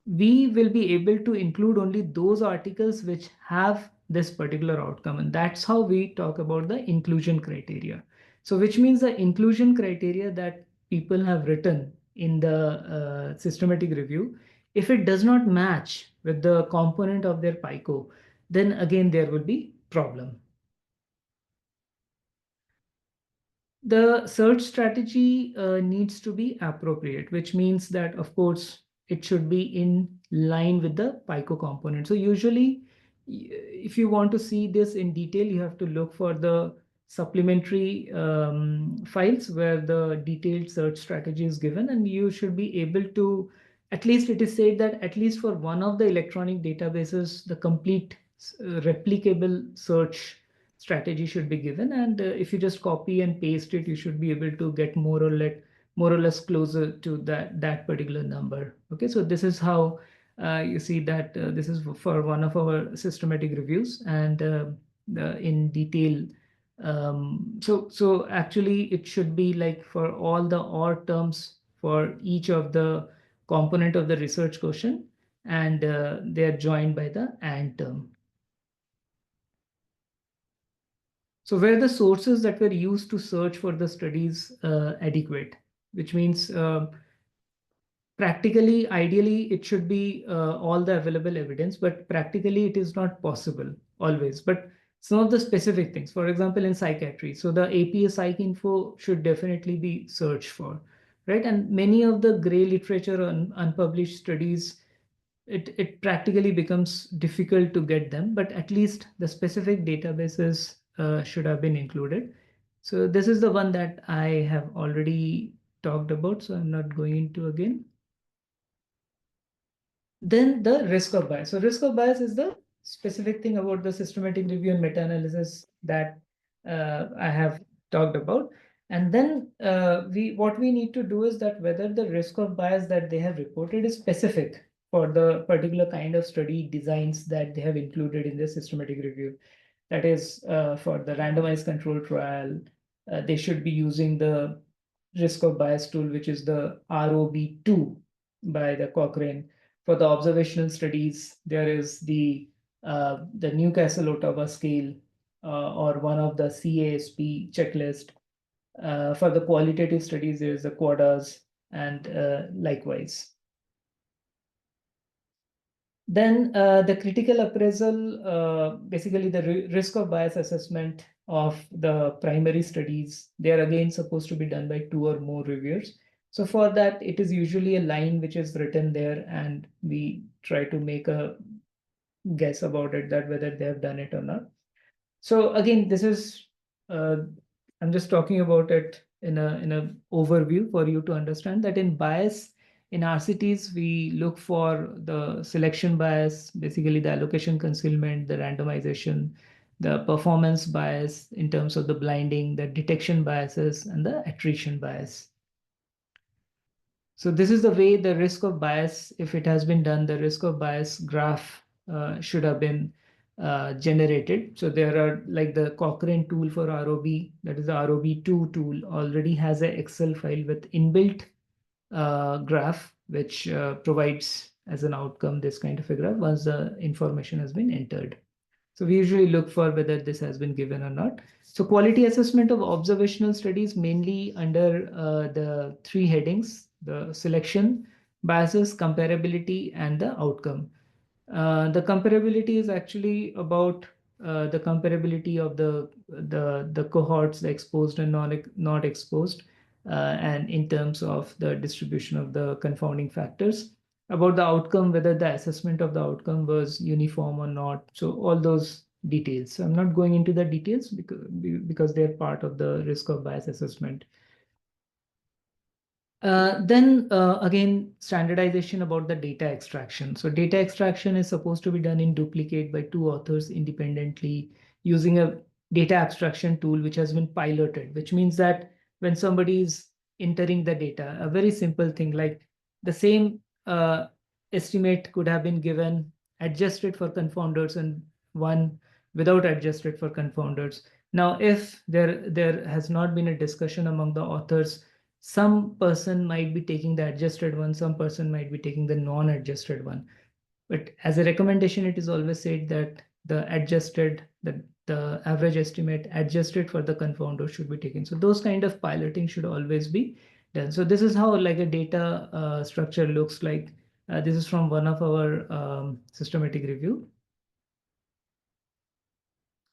we will be able to include only those articles which have this particular outcome. And that's how we talk about the inclusion criteria. So which means the inclusion criteria that people have written in the systematic review, if it does not match with the component of their PICO, then again there will be problem. The search strategy needs to be appropriate, which means that, of course, it should be in line with the PICO component. So usually, if you want to see this in detail, you have to look for the supplementary files where the detailed search strategy is given, and you should be able to, at least it is said that at least for one of the electronic databases, the complete replicable search strategy should be given, and if you just copy and paste it, you should be able to get more or less closer to that particular number. Okay, so this is how you see that this is for one of our systematic reviews, and in detail. So actually it should be like for all the OR terms for each of the component of the research question, and they are joined by the AND term. So were the sources that were used to search for the studies adequate, which means practically, ideally, it should be all the available evidence, but practically it is not possible always. But some of the specific things, for example, in psychiatry, so the APA Psych Info should definitely be searched for, right? And many of the gray literature on unpublished studies, it practically becomes difficult to get them, but at least the specific databases should have been included. So this is the one that I have already talked about, so I'm not going into again. Then the risk of bias. So risk of bias is the specific thing about the systematic review and meta-analysis that I have talked about. And then what we need to do is that whether the risk of bias that they have reported is specific for the particular kind of study designs that they have included in the systematic review. That is for the randomized control trial, they should be using the risk of bias tool, which is the ROB2 by the Cochrane. For the observational studies, there is the Newcastle-Ottawa scale or one of the CASP checklist. For the qualitative studies, there is the QUADAS and likewise. Then the critical appraisal, basically the risk of bias assessment of the primary studies, they are again supposed to be done by 2 or more reviewers. So for that, it is usually a line which is written there, and we try to make a guess about it, that whether they have done it or not. So again, this is I'm just talking about it in a overview for you to understand that in bias, in RCTs, we look for the selection bias, basically the allocation concealment, the randomization, the performance bias in terms of the blinding, the detection biases, and the attrition bias. So this is the way the risk of bias, if it has been done, the risk of bias graph should have been generated. So there are like the Cochrane tool for ROB, that is the ROB2 tool, already has an Excel file with inbuilt graph, which provides as an outcome this kind of a graph once the information has been entered. So we usually look for whether this has been given or not. So quality assessment of observational studies mainly under the three headings: the selection, biases, comparability, and the outcome. The comparability is actually about the comparability of the cohorts, the exposed and not exposed, and in terms of the distribution of the confounding factors. About the outcome, whether the assessment of the outcome was uniform or not. So all those details. So I'm not going into the details because they're part of the risk of bias assessment. Then again, standardization about the data extraction. So data extraction is supposed to be done in duplicate by two authors independently using a data abstraction tool which has been piloted, which means that when somebody is entering the data, a very simple thing like the same estimate could have been given adjusted for confounders and one without adjusted for confounders. Now, if there has not been a discussion among the authors, some person might be taking the adjusted one, some person might be taking the non-adjusted one. But as a recommendation, it is always said that the adjusted, the average estimate adjusted for the confounder should be taken. So those kind of piloting should always be done. So this is how like a data structure looks like. This is from one of our systematic review.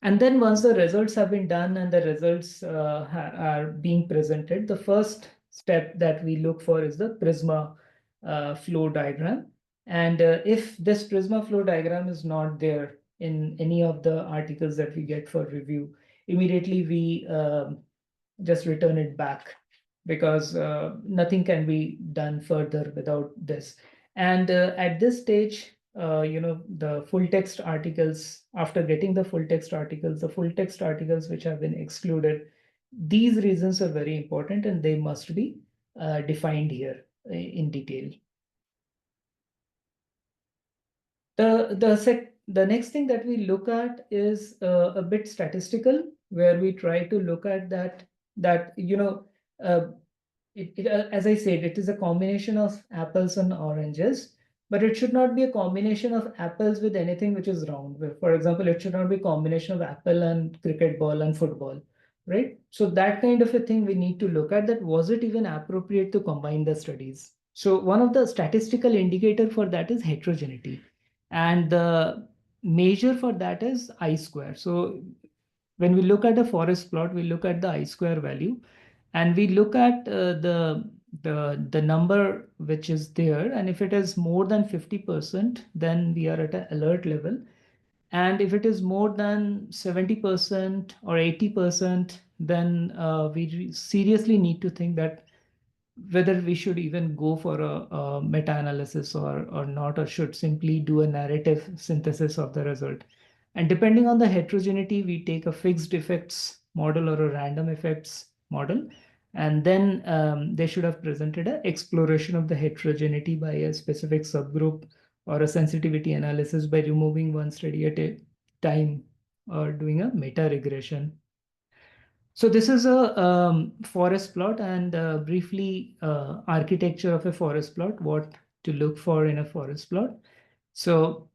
And then once the results have been done and the results are being presented, the first step that we look for is the Prisma flow diagram. And if this Prisma flow diagram is not there in any of the articles that we get for review, immediately we just return it back because nothing can be done further without this. And at this stage, the full text articles, after getting the full text articles which have been excluded, these reasons are very important and they must be defined here in detail. The next thing that we look at is a bit statistical, where we try to look at that as I said, it is a combination of apples and oranges, but it should not be a combination of apples with anything which is round. For example, it should not be a combination of apple and cricket ball and football, right? So that kind of a thing we need to look at, that was it even appropriate to combine the studies? So one of the statistical indicator for that is heterogeneity. And the measure for that is I-square. So when we look at a forest plot, we look at the I-square value, and we look at the number which is there. And if it is more than 50%, then we are at an alert level. And if it is more than 70% or 80%, then we seriously need to think that whether we should even go for a meta-analysis or not, or should simply do a narrative synthesis of the result. And depending on the heterogeneity, we take a fixed effects model or a random effects model. And then they should have presented an exploration of the heterogeneity by a specific subgroup, or a sensitivity analysis by removing one study at a time, or doing a meta regression. So this is a forest plot, and briefly architecture of a forest plot, what to look for in a forest plot. So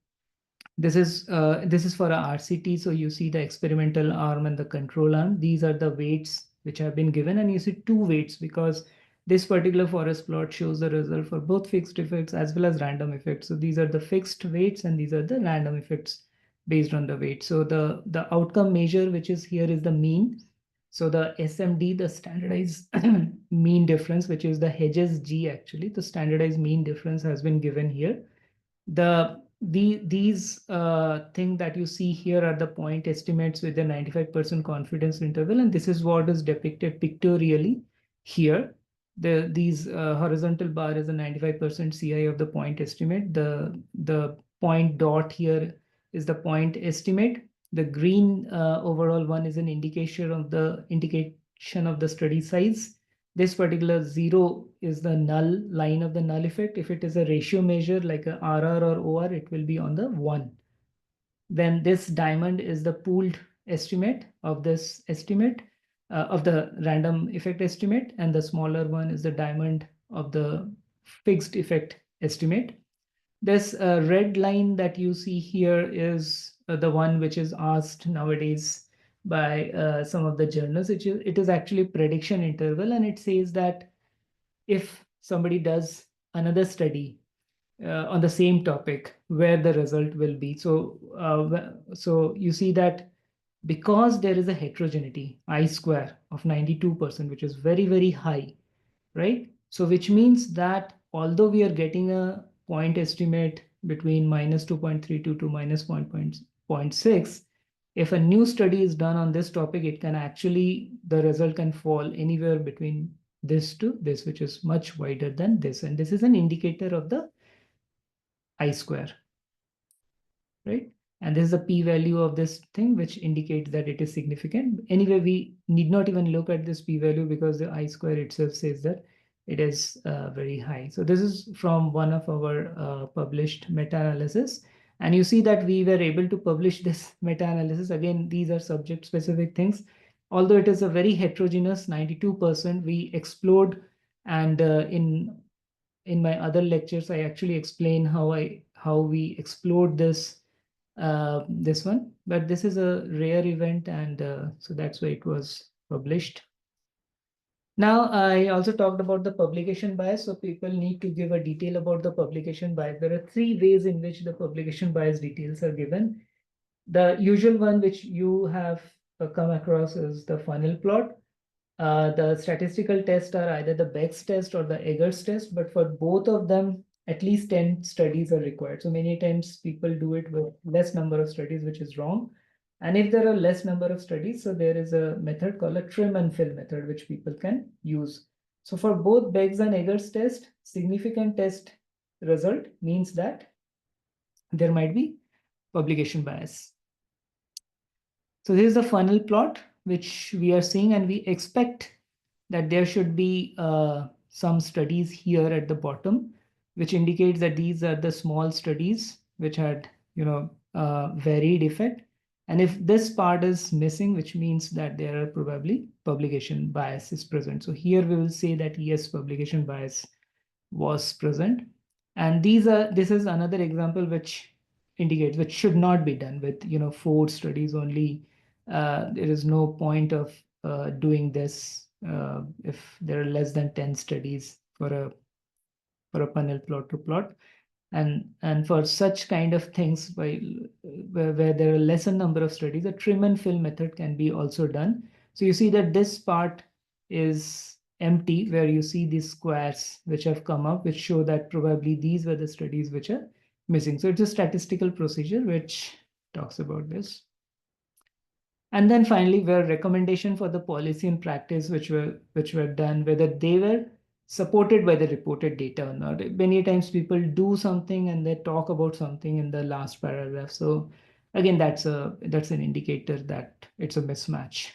this is for a RCT. So you see the experimental arm and the control arm. These are the weights which have been given, and you see two weights because this particular forest plot shows the result for both fixed effects as well as random effects. So these are the fixed weights and these are the random effects based on the weight. So the outcome measure which is here is the mean. So the SMD, the standardized mean difference, which is the Hedges G actually, the standardized mean difference has been given here. These things that you see here are the point estimates with the 95% confidence interval, and this is what is depicted pictorially here. These horizontal bar is a 95% CI of the point estimate. The point dot here is the point estimate. The green overall one is an indication of the study size. This particular 0 is the null line of the null effect. If it is a ratio measure like a RR or OR, it will be on the 1. Then this diamond is the pooled estimate of this estimate of the random effect estimate, and the smaller one is the diamond of the fixed effect estimate. This red line that you see here is the one which is asked nowadays by some of the journals. It is actually prediction interval, and it says that if somebody does another study on the same topic, where the result will be. So you see that because there is a heterogeneity, I square of 92%, which is very, very high, right? So which means that although we are getting a point estimate between minus 2.32 to minus 0.6, if a new study is done on this topic, it can actually, the result can fall anywhere between this to this, which is much wider than this. And this is an indicator of the I square, right? And this is the p-value of this thing, which indicates that it is significant. Anyway, we need not even look at this p-value because the I square itself says that it is very high. So this is from one of our published meta-analysis. And you see that we were able to publish this meta-analysis. Again, these are subject-specific things. Although it is a very heterogeneous 92%, we explored, and in my other lectures, I actually explain how we explored this one. But this is a rare event, and so that's why it was published. Now, I also talked about the publication bias, so people need to give a detail about the publication bias. There are three ways in which the publication bias details are given. The usual one which you have come across is the funnel plot. The statistical tests are either the Beck's test or the Eggers test, but for both of them, at least 10 studies are required. So many times people do it with less number of studies, which is wrong. And if there are less number of studies, so there is a method called a trim and fill method, which people can use. So for both Beck's and Eggers test, significant test result means that there might be publication bias. So this is the funnel plot which we are seeing, and we expect that there should be some studies here at the bottom, which indicates that these are the small studies which had, varied effect. And if this part is missing, which means that there are probably publication bias is present. So here we will say that yes, publication bias was present. And this is another example which indicates which should not be done with 4 studies only. There is no point of doing this if there are less than 10 studies for a funnel plot to plot. And for such kind of things, where there are lesser number of studies, a trim and fill method can be also done. So you see that this part is empty, where you see these squares which have come up, which show that probably these were the studies which are missing. So it's a statistical procedure which talks about this. And then finally, where recommendation for the policy and practice which were done, whether they were supported by the reported data or not. Many times people do something and they talk about something in the last paragraph. So again, that's an indicator that it's a mismatch.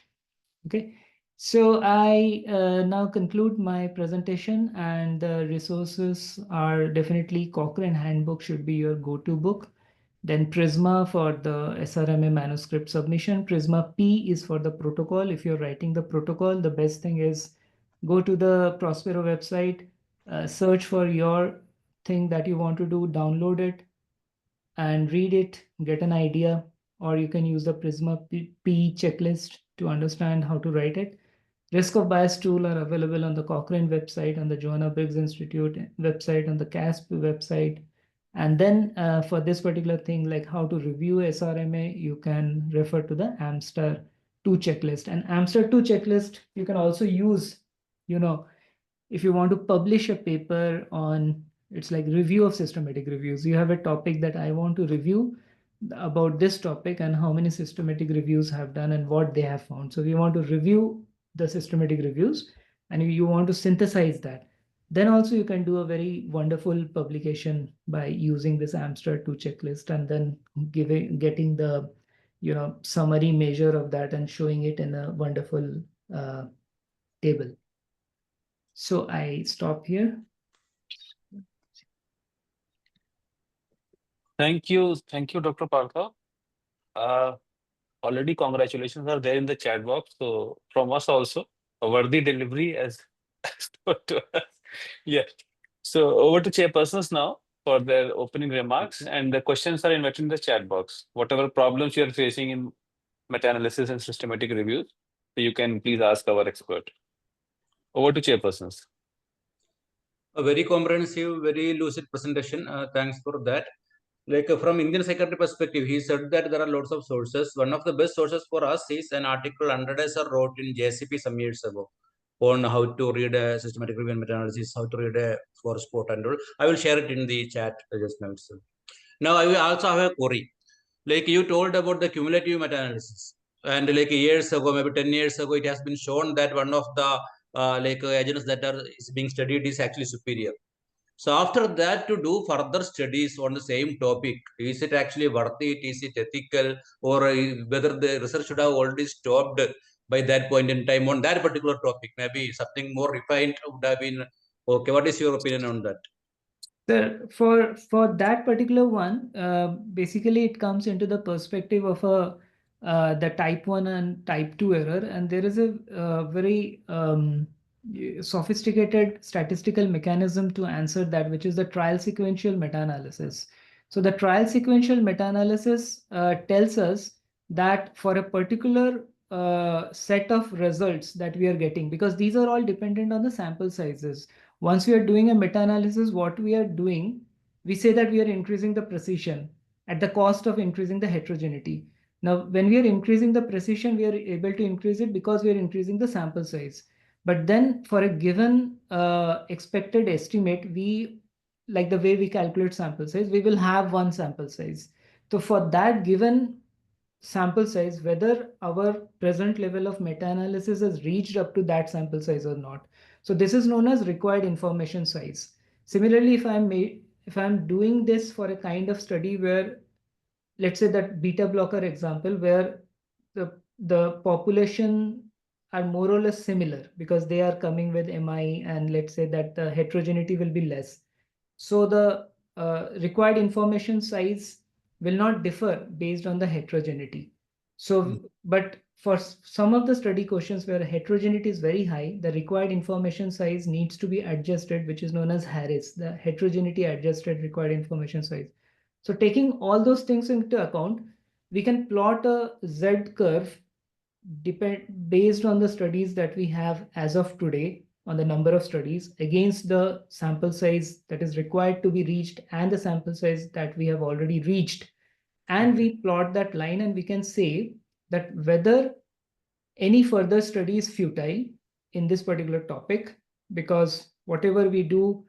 Okay. So I now conclude my presentation, and the resources are definitely Cochrane Handbook should be your go-to book. Then Prisma for the SRMA manuscript submission. Prisma P is for the protocol. If you're writing the protocol, the best thing is go to the Prospero website, search for your thing that you want to do, download it and read it, get an idea, or you can use the Prisma P checklist to understand how to write it. Risk of bias tool are available on the Cochrane website, on the Joanna Briggs Institute website, on the CASP website. And then for this particular thing, like how to review SRMA, you can refer to the AMSTER 2 checklist. And AMSTER 2 checklist, you can also use, if you want to publish a paper on, it's like review of systematic reviews. You have a topic that I want to review about this topic and how many systematic reviews have done and what they have found. So we want to review the systematic reviews and you want to synthesize that. Then also you can do a very wonderful publication by using this AMSTER 2 checklist and then getting the summary measure of that and showing it in a wonderful table. So I stop here. Thank you, Dr. Partha. Already congratulations are there in the chat box. So from us also, a worthy delivery as told to us. Yeah. So over to chairpersons now. for their opening remarks, and the questions are invited in the chat box. Whatever problems you are facing in meta-analysis and systematic reviews, you can please ask our expert. Over to chairpersons. A very comprehensive, very lucid presentation. Thanks for that. Like from Indian psychiatry perspective, he said that there are lots of sources. One of the best sources for us is an article Andrede sir wrote in JCP some years ago on how to read a systematic review and meta-analysis, how to read a score spot and all. I will share it in the chat just now itself. Now I will also have a query. Like you told about the cumulative meta-analysis, and like years ago, maybe 10 years ago, it has been shown that one of the agents that is being studied is actually superior. So after that, to do further studies on the same topic, is it actually worth it? Is it ethical? Or whether the research should have already stopped by that point in time on that particular topic? Maybe something more refined would have been okay. What is your opinion on that? Sir, for that particular one, basically it comes into the perspective of the type 1 and type 2 error, and there is a very sophisticated statistical mechanism to answer that, which is the trial sequential meta-analysis. So the trial sequential meta-analysis tells us that for a particular set of results that we are getting, because these are all dependent on the sample sizes. Once we are doing a meta-analysis, what we are doing, we say that we are increasing the precision at the cost of increasing the heterogeneity. Now, when we are increasing the precision, we are able to increase it because we are increasing the sample size. But then for a given expected estimate, we, like the way we calculate sample size, we will have one sample size. So for that given sample size, whether our present level of meta-analysis has reached up to that sample size or not. So this is known as required information size. Similarly, if I'm doing this for a kind of study where, let's say that beta blocker example, where the population are more or less similar because they are coming with MI, and let's say that the heterogeneity will be less. So the required information size will not differ based on the heterogeneity. So, but for some of the study questions where heterogeneity is very high, the required information size needs to be adjusted, which is known as Harris, the heterogeneity adjusted required information size. So taking all those things into account, we can plot a Z curve based on the studies that we have as of today, on the number of studies against the sample size that is required to be reached and the sample size that we have already reached. And we plot that line, and we can say that whether any further study is futile in this particular topic, because whatever we do,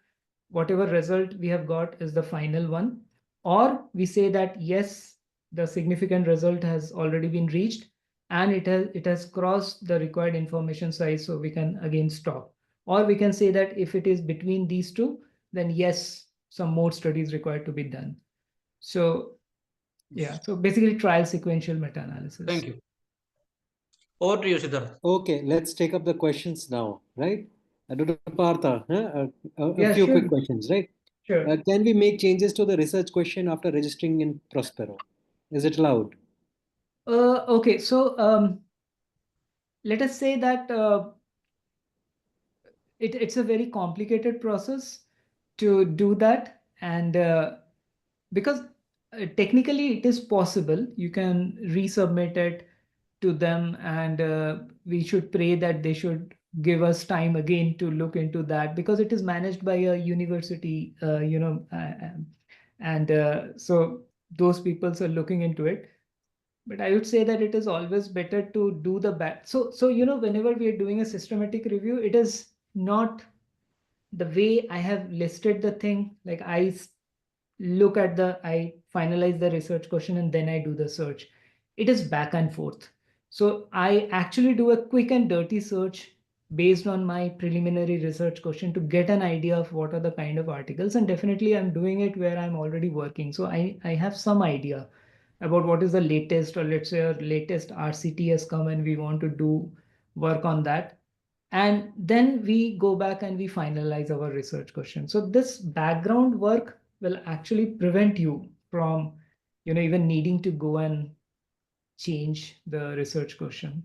whatever result we have got is the final one, or we say that yes, the significant result has already been reached and it has crossed the required information size, so we can again stop. Or we can say that if it is between these two, then yes, some more studies required to be done. So yeah, so basically trial sequential meta-analysis. Thank you. Over to you, Siddharth. Okay, let's take up the questions now, right? Dr. Partha, Yeah, a few sure. quick questions, right? Sure. Can we make changes to the research question after registering in Prospero? Is it allowed? Okay, so let us say that it's a very complicated process to do that, and because technically it is possible, you can resubmit it to them, and we should pray that they should give us time again to look into that, because it is managed by a university, and so those people are looking into it. But I would say that it is always better to do the back. So whenever we are doing a systematic review, it is not the way I have listed the thing. Like I finalize the research question and then I do the search. It is back and forth. So I actually do a quick and dirty search based on my preliminary research question to get an idea of what are the kind of articles. And definitely I'm doing it where I'm already working. So I have some idea about what is the latest, or let's say our latest RCT has come and we want to do work on that. And then we go back and we finalize our research question. So this background work will actually prevent you from, even needing to go and change the research question.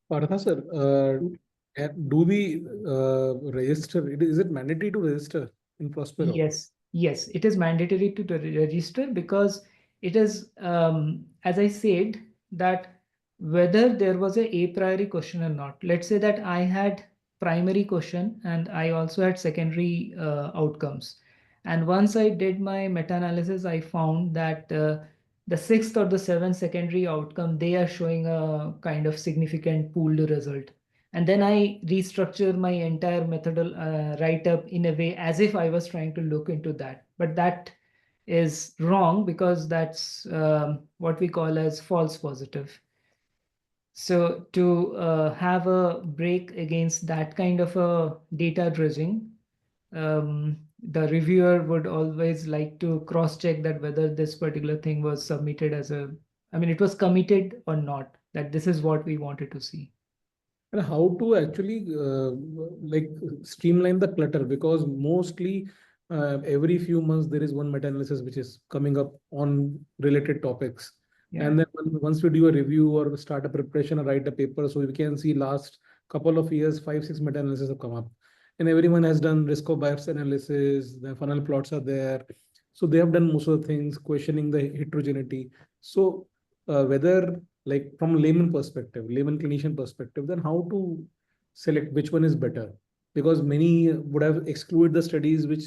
Partha sir, do we register? Is it mandatory to register in Prospero? Yes, yes, it is mandatory to register, because it is, as I said, that whether there was a priori question or not. Let's say that I had primary question and I also had secondary outcomes. And once I did my meta-analysis, I found that the sixth or the seventh secondary outcome, they are showing a kind of significant pooled result. And then I restructure my entire method write-up in a way as if I was trying to look into that. But that is wrong, because that's what we call as false positive. So to have a break against that kind of a data dredging, the reviewer would always like to cross-check that whether this particular thing was submitted as a, I mean, it was committed or not, that this is what we wanted to see. And how to actually like streamline the clutter, because mostly every few months there is one meta-analysis which is coming up on related topics. Yeah. And then once we do a review or start a preparation or write a paper, so we can see last couple of years, 5, 6 meta-analysis have come up. And everyone has done risk of bias analysis, the funnel plots are there. So they have done most of the things, questioning the heterogeneity. So whether like from layman perspective, layman clinician perspective, then how to select which one is better? Because many would have excluded the studies which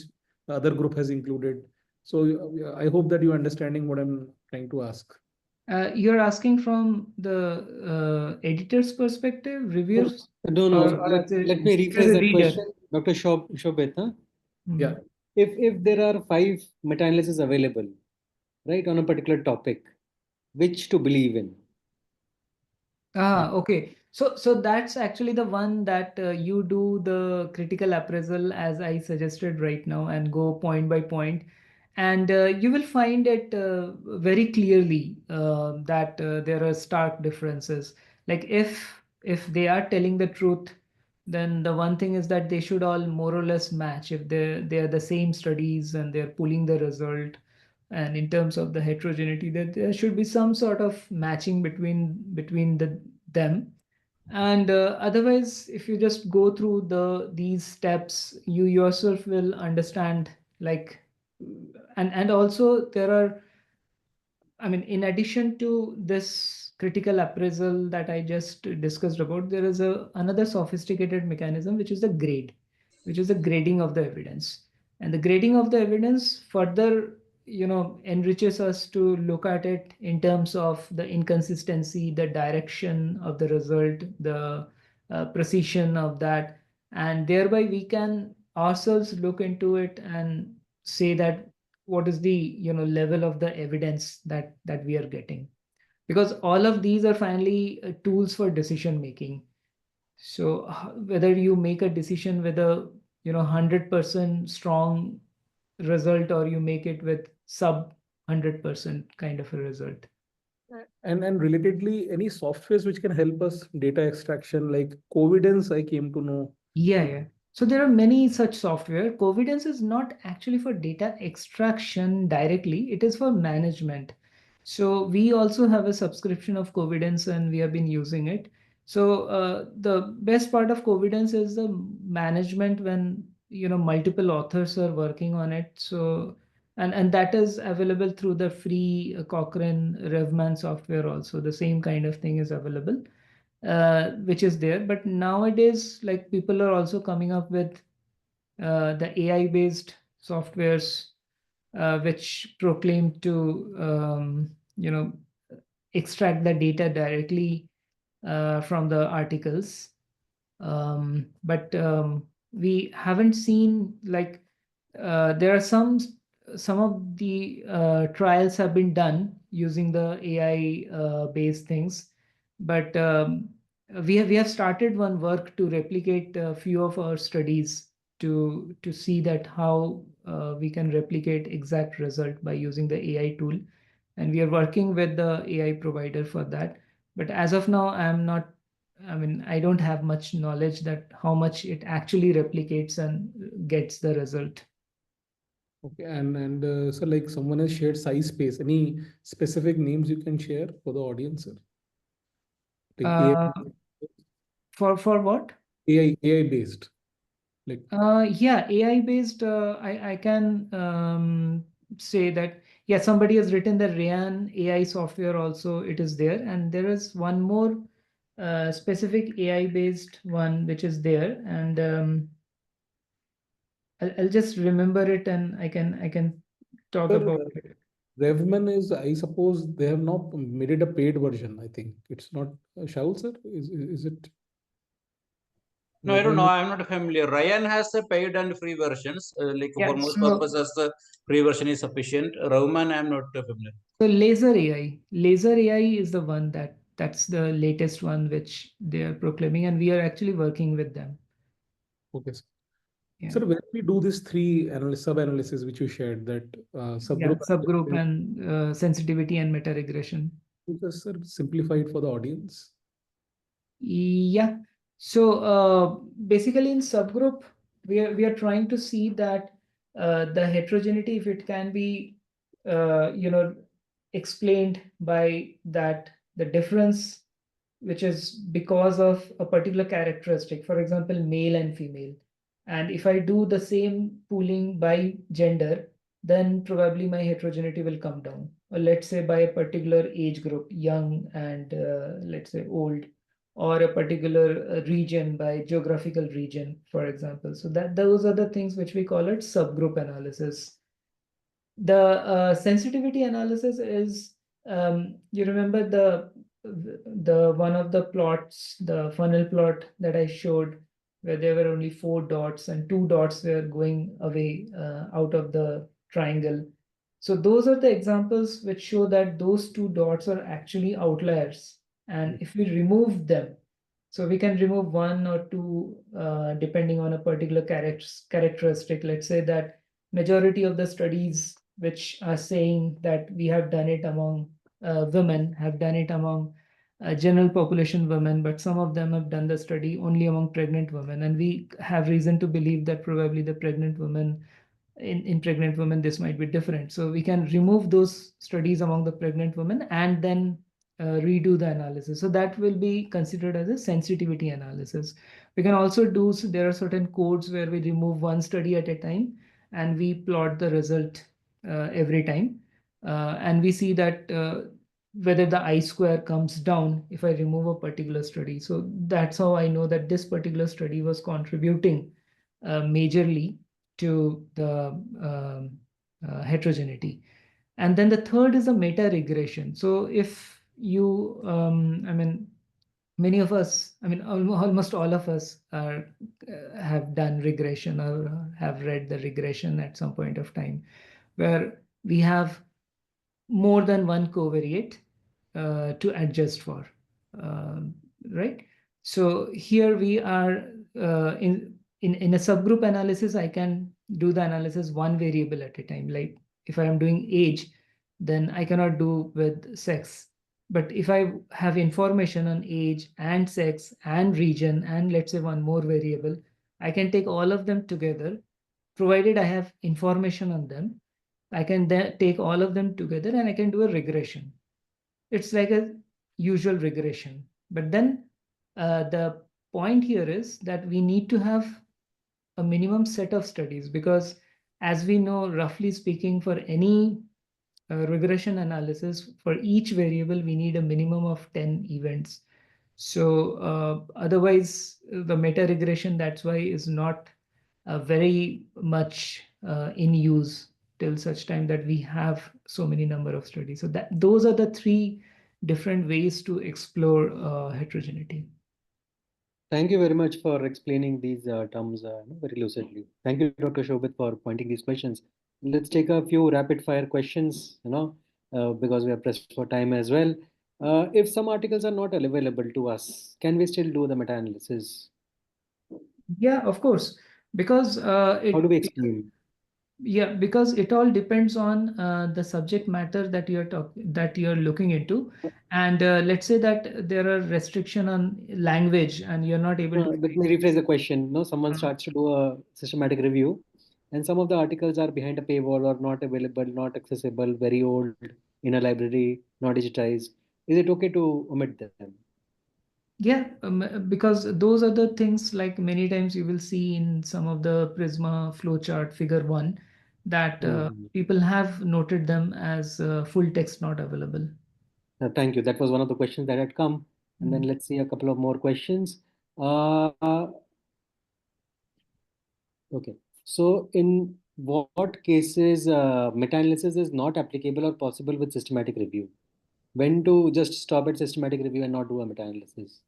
the other group has included. So I hope that you're understanding what I'm trying to ask. You're asking from the editor's perspective, reviewers? No, no. Or Let me as rephrase a that reader? question, Dr. Shobet. Yeah. If there are 5 meta-analysis available, right, on a particular topic, which to believe in? Okay. So that's actually the one that you do the critical appraisal as I suggested right now, and go point by point. And you will find it very clearly that there are stark differences. Like if they are telling the truth, then the one thing is that they should all more or less match. If they are the same studies and they're pulling the result, and in terms of the heterogeneity, that there should be some sort of matching between them. And otherwise, if you just go through these steps, you yourself will understand, like, and also there are, I mean, in addition to this critical appraisal that I just discussed about, there is another sophisticated mechanism, which is the grade, which is the grading of the evidence. And the grading of the evidence further, enriches us to look at it in terms of the inconsistency, the direction of the result, the precision of that. And thereby we can ourselves look into it and say that what is the level of the evidence that we are getting, because all of these are finally tools for decision making. So whether you make a decision with a 100% strong result, or you make it with sub 100% kind of a result. And relatedly, any softwares which can help us data extraction, like Covidence, I came to know. Yeah. So there are many such software. Covidence is not actually for data extraction directly, it is for management. So we also have a subscription of Covidence and we have been using it. So the best part of Covidence is the management when multiple authors are working on it. So and that is available through the free Cochrane Revman software also. The same kind of thing is available. Which is there. But nowadays, like, people are also coming up with the AI-based softwares, which proclaim to extract the data directly from the articles. But we haven't seen, like, there are some of the trials have been done using the AI based things, but we have started one work to replicate a few of our studies to see that how we can replicate exact result by using the AI tool, and we are working with the AI provider for that. But as of now, I don't have much knowledge that how much it actually replicates and gets the result. Okay, and so like someone has shared size space. Any specific names you can share for the audience, sir? Like For what? AI based. Like, Yeah, AI based, I can say that, yeah, somebody has written the Rayan AI software also, it is there. And there is one more specific AI based one which is there. And I'll just remember it and I can talk sir, about it. Revman is, I suppose they have not made it a paid version. I think it's not. Shaul sir, is it? No, I don't Revman know. is- I'm not familiar. Ryan has a paid and free versions. Like Yeah, for most so purposes, the free version is sufficient. Rahman, I'm not familiar. so Laser AI is the one that's the latest one which they are proclaiming, and we are actually working with them. Okay, sir. Yeah. Sir, when we do this three sub-analysis which you shared, that Yeah, subgroup subgroup analysis, and sensitivity and meta regression. just, sir, simplified for the audience. Yeah. So basically in subgroup, we are trying to see that the heterogeneity, if it can be explained by that the difference which is because of a particular characteristic, for example, male and female. And if I do the same pooling by gender, then probably my heterogeneity will come down. Or let's say by a particular age group, young and let's say old, or a particular region by geographical region, for example. So that those are the things which we call it subgroup analysis. The sensitivity analysis is, you remember the one of the plots, the funnel plot that I showed, where there were only 4 dots and 2 dots were going away out of the triangle. So those are the examples which show that those 2 dots are actually outliers. And if we remove them, so we can remove 1 or 2 depending on a particular characteristic. Let's say that majority of the studies which are saying that we have done it among women have done it among general population women, but some of them have done the study only among pregnant women. And we have reason to believe that probably the pregnant women, in pregnant women, this might be different. So we can remove those studies among the pregnant women and then redo the analysis. So that will be considered as a sensitivity analysis. We can also do, so there are certain codes where we remove one study at a time and we plot the result every time. And we see that whether the I-square comes down if I remove a particular study. So that's how I know that this particular study was contributing majorly to the heterogeneity. And then the third is a meta regression. So if you, I mean, many of us, I mean, almost all of us have done regression or have read the regression at some point of time, where we have more than one covariate to adjust for, right? So here we are in a subgroup analysis, I can do the analysis one variable at a time. Like if I am doing age, then I cannot do with sex. But if I have information on age and sex and region and let's say one more variable, I can take all of them together, provided I have information on them. I can then take all of them together and I can do a regression. It's like a usual regression. But then the point here is that we need to have a minimum set of studies, because as we know, roughly speaking, for any regression analysis, for each variable, we need a minimum of 10 events. So otherwise, the meta regression, that's why, is not very much in use till such time that we have so many number of studies. So that those are the three different ways to explore heterogeneity. Thank you very much for explaining these terms very lucidly. Thank you, Dr. Shobit, for pointing these questions. Let's take a few rapid fire questions, because we are pressed for time as well. If some articles are not available to us, can we still do the meta-analysis? Yeah, of course, because How do we explain? yeah, because it all depends on the subject matter that you're looking into. And let's say that there are restriction on language and you're not able to Let me rephrase the question. No, someone Uh, starts to do a systematic review, and some of the articles are behind a paywall or not available, not accessible, very old, in a library, not digitized. Is it okay to omit them? Yeah, because those are the things like many times you will see in some of the Prisma flowchart figure 1 that people have noted them as full text not available. Thank you. That was one of the questions that had come. And then let's see a couple of more questions. Okay. So in what cases meta-analysis is not applicable or possible with systematic review? When to just stop at systematic review and not do a meta-analysis?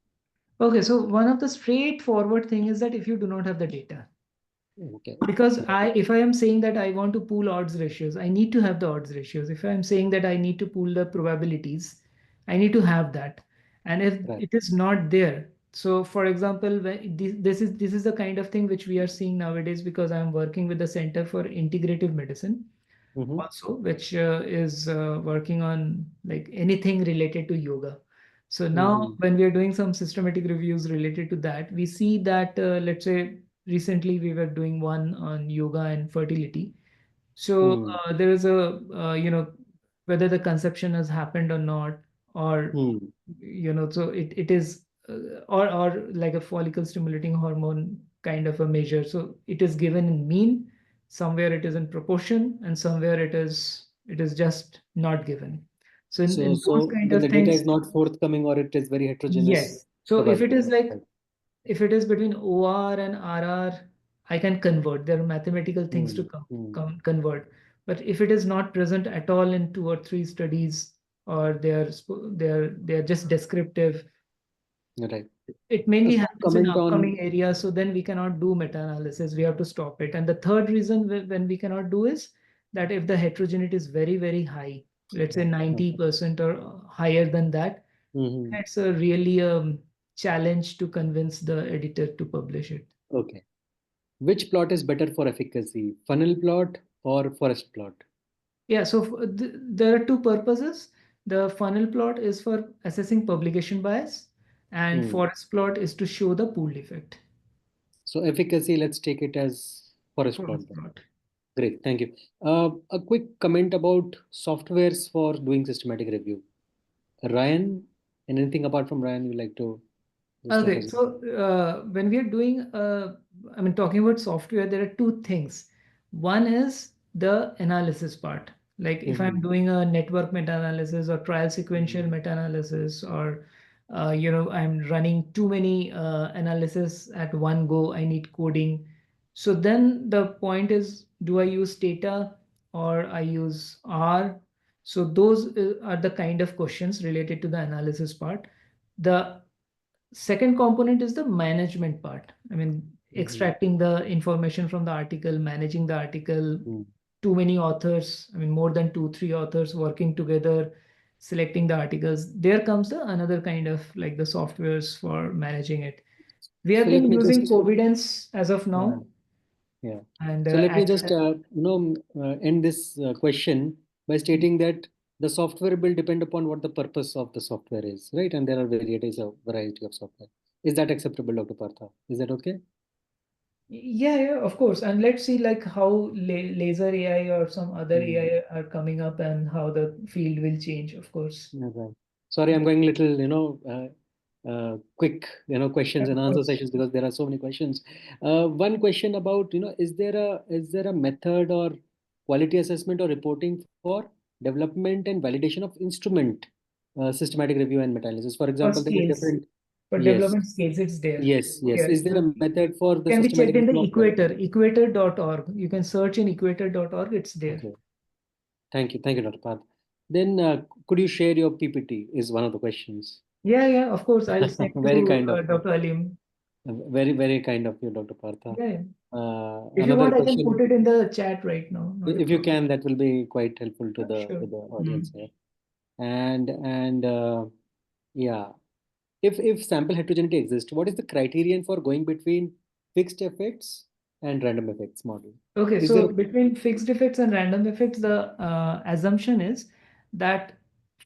Okay, so one of the straightforward thing is that if you do not have the data, Okay. because if I am saying that I want to pool odds ratios, I need to have the odds ratios. If I am saying that I need to pool the probabilities, I need to have that. And if it is not there, so for example, this is the kind of thing which we are seeing nowadays, because I am working with the Center for Integrative Medicine also, which is working on like anything related to yoga. So now when we are doing some systematic reviews related to that, we see that let's say recently we were doing one on yoga and fertility. So there is a whether the conception has happened or not, or so it is or like a follicle stimulating hormone kind of a measure. So it is given in mean, somewhere it is in proportion, and somewhere it is just not given. So in those kind when of the data things, is not forthcoming or it is very heterogeneous. yes. So if it is like, if it is between OR and RR, I can convert. There are mathematical things to convert. But if it is not present at all in 2 or 3 studies, or they are just descriptive, Right. it mainly happens in comment on- upcoming areas. So then we cannot do meta-analysis. We have to stop it. And the third reason when we cannot do is that if the heterogeneity is very, very high, let's say 90% or higher than that, it's a really challenge to convince the editor to publish it. Okay. Which plot is better for efficacy, funnel plot or forest plot? Yeah, so there are two purposes. The funnel plot is for assessing publication bias, and forest plot is to show the pooled effect. So efficacy, let's take it as forest plot. Great, thank you. A quick comment about softwares for doing systematic review. Ryan, anything apart from Ryan you like to? Okay, so when we are doing, talking about software, there are two things. One is the analysis part. Like if I'm doing a network meta-analysis or trial sequential meta-analysis, or I'm running too many analysis at one go, I need coding. So then the point is, do I use data or I use R? So those are the kind of questions related to the analysis part. The second component is the management part. Extracting the information from the article, managing the article, too many authors, more than 2-3 authors working together, selecting the articles. There comes another kind of like the softwares for managing it. We have been using Covidence as of now. Yeah. And so let me just end this question by stating that the software will depend upon what the purpose of the software is, right? And there are variety of software. Is that acceptable, Dr. Partha? Is that okay? Yeah, of course. And let's see like how laser AI or some other AI are coming up and how the field will change, of course. Okay. Sorry, I'm going a little, quick, questions and answer sessions because there are so many questions. One question about, is there a method or quality assessment or reporting for development and validation of instrument systematic review and meta-analysis? For example, there are different. For Yes. development scales, it's there. Yes. Is there a method for the can be systematic checked in the review? equator.org. You can search in equator.org. It's there. Okay. Thank you, Dr. Parth. Then could you share your PPT? Is one of the questions. Yeah, of course. I'll send Very to kind of Dr. Alim. Very, very kind of you, Dr. Partha. Yeah. If you want, I can put it in the chat right now. If you can, that will be quite helpful to the audience here. And yeah, if sample heterogeneity exists, what is the criterion for going between fixed effects and random effects model? Okay, so between fixed effects and random effects, the assumption is that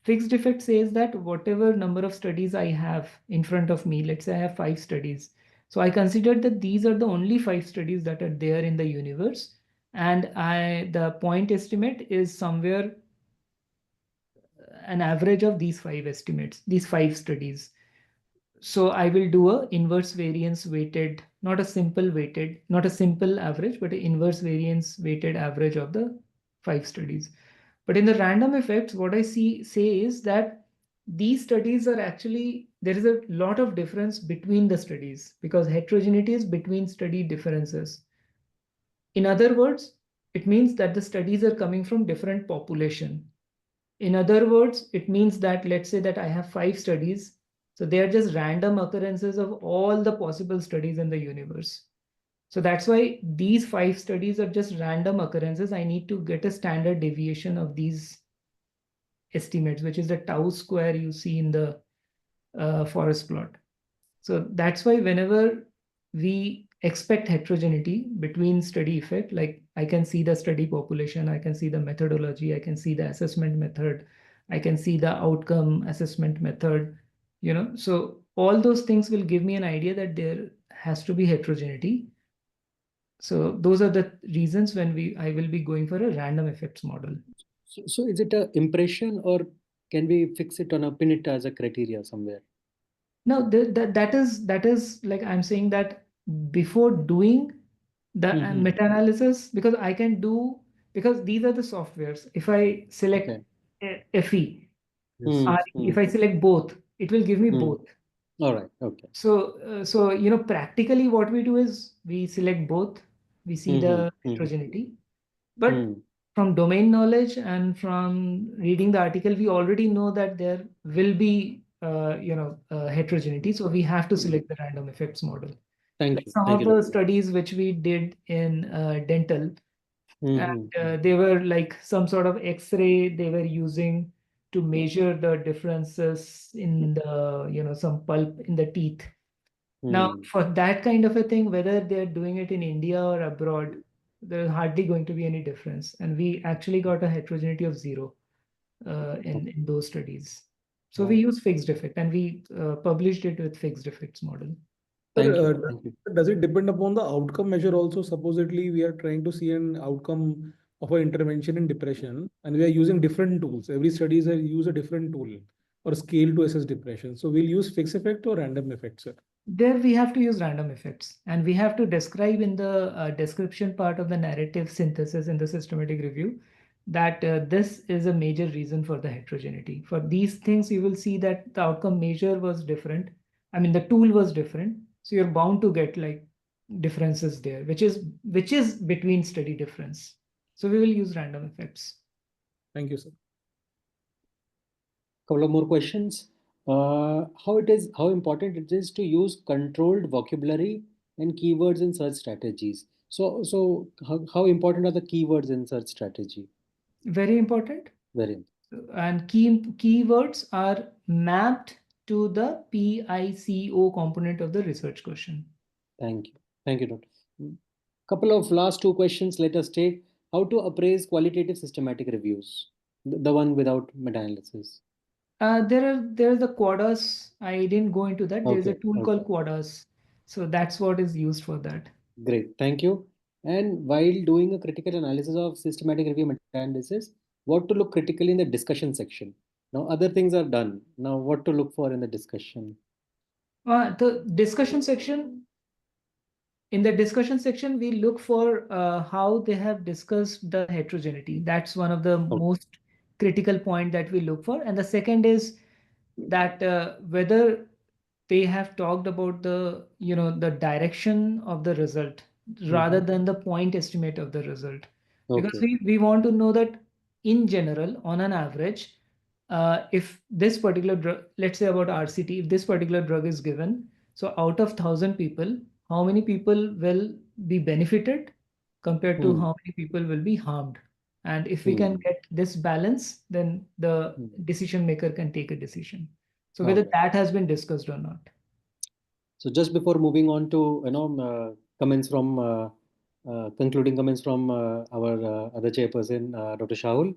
fixed effect says that whatever number of studies I have in front of me, let's say I have 5 studies. So I consider that these are the only 5 studies that are there in the universe. And the point estimate is somewhere an average of these 5 estimates, these 5 studies. So I will do a inverse variance weighted, not a simple weighted, not a simple average, but an inverse variance weighted average of the 5 studies. But in the random effects, what I say is that these studies are actually, there is a lot of difference between the studies because heterogeneity is between study differences. In other words, it means that the studies are coming from different population. In other words, it means that let's say that I have 5 studies. So they are just random occurrences of all the possible studies in the universe. So that's why these 5 studies are just random occurrences. I need to get a standard deviation of these estimates, which is the tau square you see in the forest plot. So that's why whenever we expect heterogeneity between study effect, like I can see the study population, I can see the methodology, I can see the assessment method, I can see the outcome assessment method, so all those things will give me an idea that there has to be heterogeneity. So those are the reasons when I will be going for a random effects model. So is it a impression or can we fix it on a pin it as a criteria somewhere? No, that is like I'm saying that before doing the meta-analysis, because I can do, because these are the softwares. If I select FE, if I select both, it will give me both. All right. Okay. So practically what we do is we select both, we see the heterogeneity, but from domain knowledge and from reading the article, we already know that there will be heterogeneity. So we have to select the random effects model. Thank Like you. some Thank of you. the studies which we did in dental, and they were like some sort of X-ray they were using to measure the differences in the some pulp in the teeth. Now, for that kind of a thing, whether they're doing it in India or abroad, there's hardly going to be any difference. And we actually got a heterogeneity of 0 in those studies. So we use fixed effect and we published it with fixed effects model. Thank you. Does it depend upon the outcome measure also? Supposedly, we are trying to see an outcome of an intervention in depression, and we are using different tools. Every study use a different tool or scale to assess depression. So we'll use fixed effect or random effect, sir. There we have to use random effects, and we have to describe in the description part of the narrative synthesis in the systematic review that this is a major reason for the heterogeneity. For these things, you will see that the outcome measure was different. I mean, the tool was different. So you're bound to get like differences there, which is between study difference. So we will use random effects. Thank you, sir. Couple of more questions. How important it is to use controlled vocabulary and keywords in search strategies. So how important are the keywords in search strategy? Very important. Very important. And keywords are mapped to the PICO component of the research question. Thank you. Thank you, Doctor. Couple of last 2 questions. Let us take how to appraise qualitative systematic reviews, the one without meta-analysis. There are the quadas. I didn't go into that. There is a tool called quadas. So that's what is used for that. Great. Thank you. And while doing a critical analysis of systematic review meta-analysis, what to look critically in the discussion section. Now, other things are done. Now, what to look for in the discussion? The discussion section. In the discussion section, we look for how they have discussed the heterogeneity. That's one of the most critical point that we look for. And the second is that whether they have talked about the direction of the result rather than the point estimate of the result. Because we want to know that in general, on an average, if this particular drug, let's say about RCT, if this particular drug is given, so out of 1,000 people, how many people will be benefited compared to how many people will be harmed? And if we can get this balance, then the decision maker can take a decision. So whether that has been discussed or not. So just before moving on to comments from concluding comments from our other chairperson, Dr. Shahul,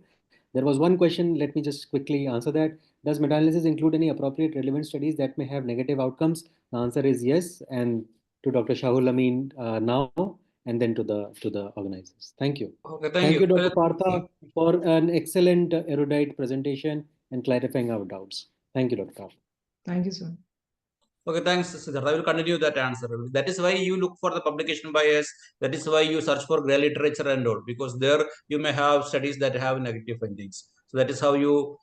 there was one question. Let me just quickly answer that. Does meta-analysis include any appropriate relevant studies that may have negative outcomes? The answer is yes. And to Dr. Shahul Amin now, and then to the organizers. Thank you. Okay, thank you, Dr. Partha, for an excellent erudite presentation and clarifying our doubts. Thank you, Dr. Partha. Thank you, sir. Okay, thanks, Siddharth. I will continue that answer. That is why you look for the publication bias. That is why you search for grey literature and all, because there you may have studies that have negative findings. So that is how you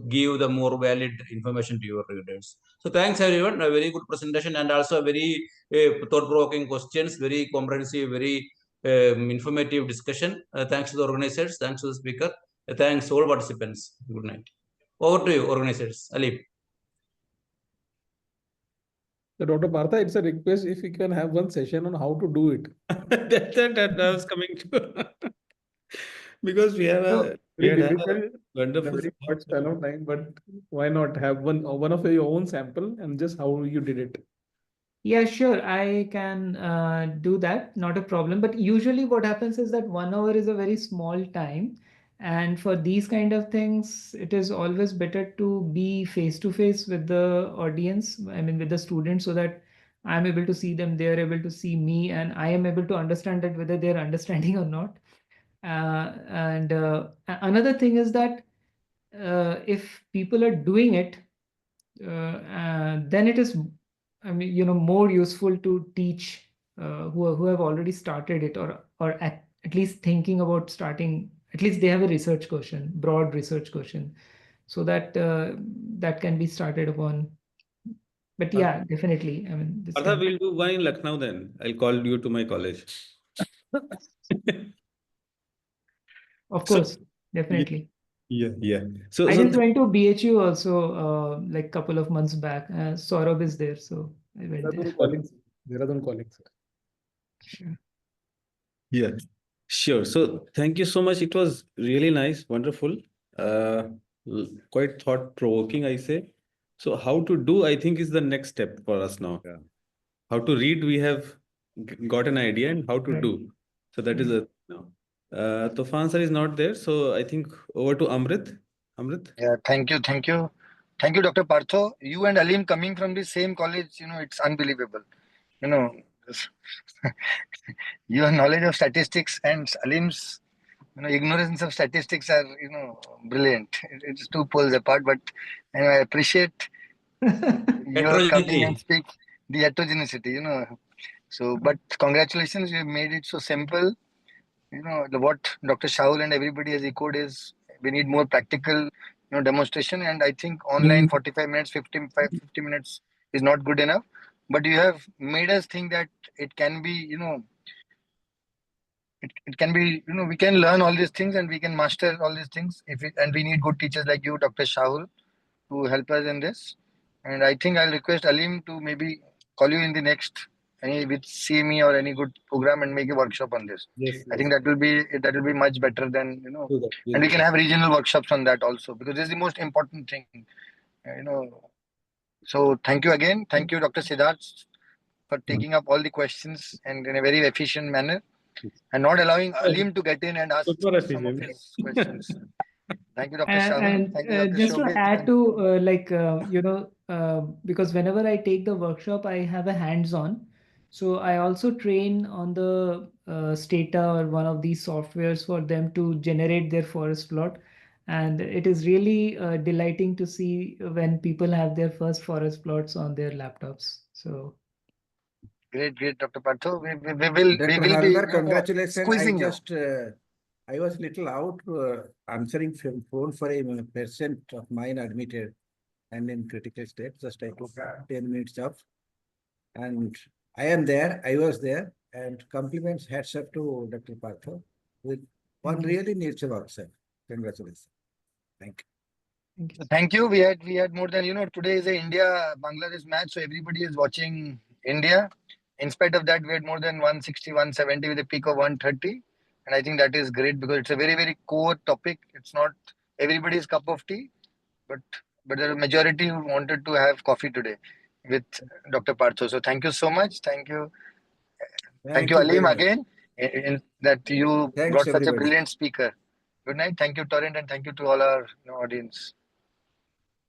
give the more valid information to your readers. So thanks everyone. A very good presentation and also very thought-provoking questions, very comprehensive, very informative discussion. Thanks to the organizers, thanks to the speaker, thanks all participants. Good night. Over to you, organizers. Ali. So Dr. Partha, it's a request if we can have one session on how to do it. that I was coming to. Because we have So, a very had a difficult, wonderful very short span of time, but why not have one of your own sample and just how you did it? yeah, sure, I can do that, not a problem. But usually what happens is that 1 hour is a very small time. And for these kind of things, it is always better to be face to face with the audience, I mean, with the students, so that I'm able to see them, they're able to see me, and I am able to understand that whether they're understanding or not. And another thing is that if people are doing it, then it is, I mean, more useful to teach who have already started it, or at least thinking about starting. At least they have a research question, broad research question, so that that can be started upon. But yeah, definitely. I mean, this Partha, can. we'll do one in Lucknow then. I'll call you to my college. Of So- course, definitely. Yeah. So I just went to BHU also, like couple of months back. Saurabh is there, so I went there. Dehradun calling, sir. Sure. yeah, sure. So thank you so much. It was really nice, wonderful, quite thought-provoking, I say. So how to do, I think, is the next step for us now. Yeah. How to read, we have got an idea, and how to Right. do. So that is a now. Tufan sir is not there, so I think over to Amrit. Amrit. Yeah, thank you, Dr. Partho. You and Alim coming from the same college, it's unbelievable. This- your knowledge of statistics and Alim's, ignorance of statistics are, brilliant. It's two poles apart, but I appreciate your coming and Heterogeneity. speak the heterogeneity. So, but congratulations, you made it so simple. What Dr. Shaul and everybody has echoed is we need more practical, demonstration. And I think online 45 minutes, 50 minutes is not good enough. But you have made us think that it can be, it can be, we can learn all these things and we can master all these things. And we need good teachers like you, Dr. Shaul, to help us in this. And I think I'll request Alim to maybe call you in the next with CME or any good program and make a workshop on this. Yes. I think that will be much better than Do that. and we can have regional workshops on that also, because this is the most important thing. So thank you again. Thank you, Dr. Siddharth, for taking up all the questions and in a very efficient manner, and not allowing Alim to get in and ask Super some of efficient. his questions. Thank you, Dr. Shahul. And Thank you, Dr. just to Shobit. add to because whenever I take the workshop, I have a hands-on. So I also train on the Stata or one of these softwares for them to generate their forest plot. And it is really delighting to see when people have their first forest plots on their laptops. So Great, Dr. Partho. We will Dr. be Haldar, congratulations. squeezing you. I was little out answering phone for a patient of mine admitted and in critical state. Just I took 10 minutes off. And I am there. I was there. And compliments, hats up to Dr. Partho. With one really needs a workshop. Congratulations. Thank you. thank you. Thank you. We had more than, today is a India-Bangladesh match, so everybody is watching India. In spite of that, we had more than 160, 170 with a peak of 130. And I think that is great because it's a very, very core topic. It's not everybody's cup of tea, but the majority who wanted to have coffee today with Dr. Partho. So thank you so much. Thank you. Thank you, Alim, again, that you Thanks, brought such a everybody. brilliant speaker. Good night. Thank you, Torrent, and thank you to all our audience.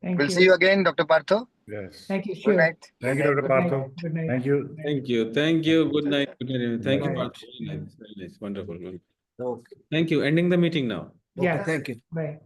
Thank We'll you. see you again, Dr. Partho. Yes. Thank you. Good Sure. night. Thank you, Good Dr. night. Partho. Good night. Thank you. Thank you. Thank you. Good night. Good night. Thank you, Bye. Partha. Very nice. Very nice. Wonderful. Okay. Thank you. Ending the meeting now. Yeah. Thank you. Bye.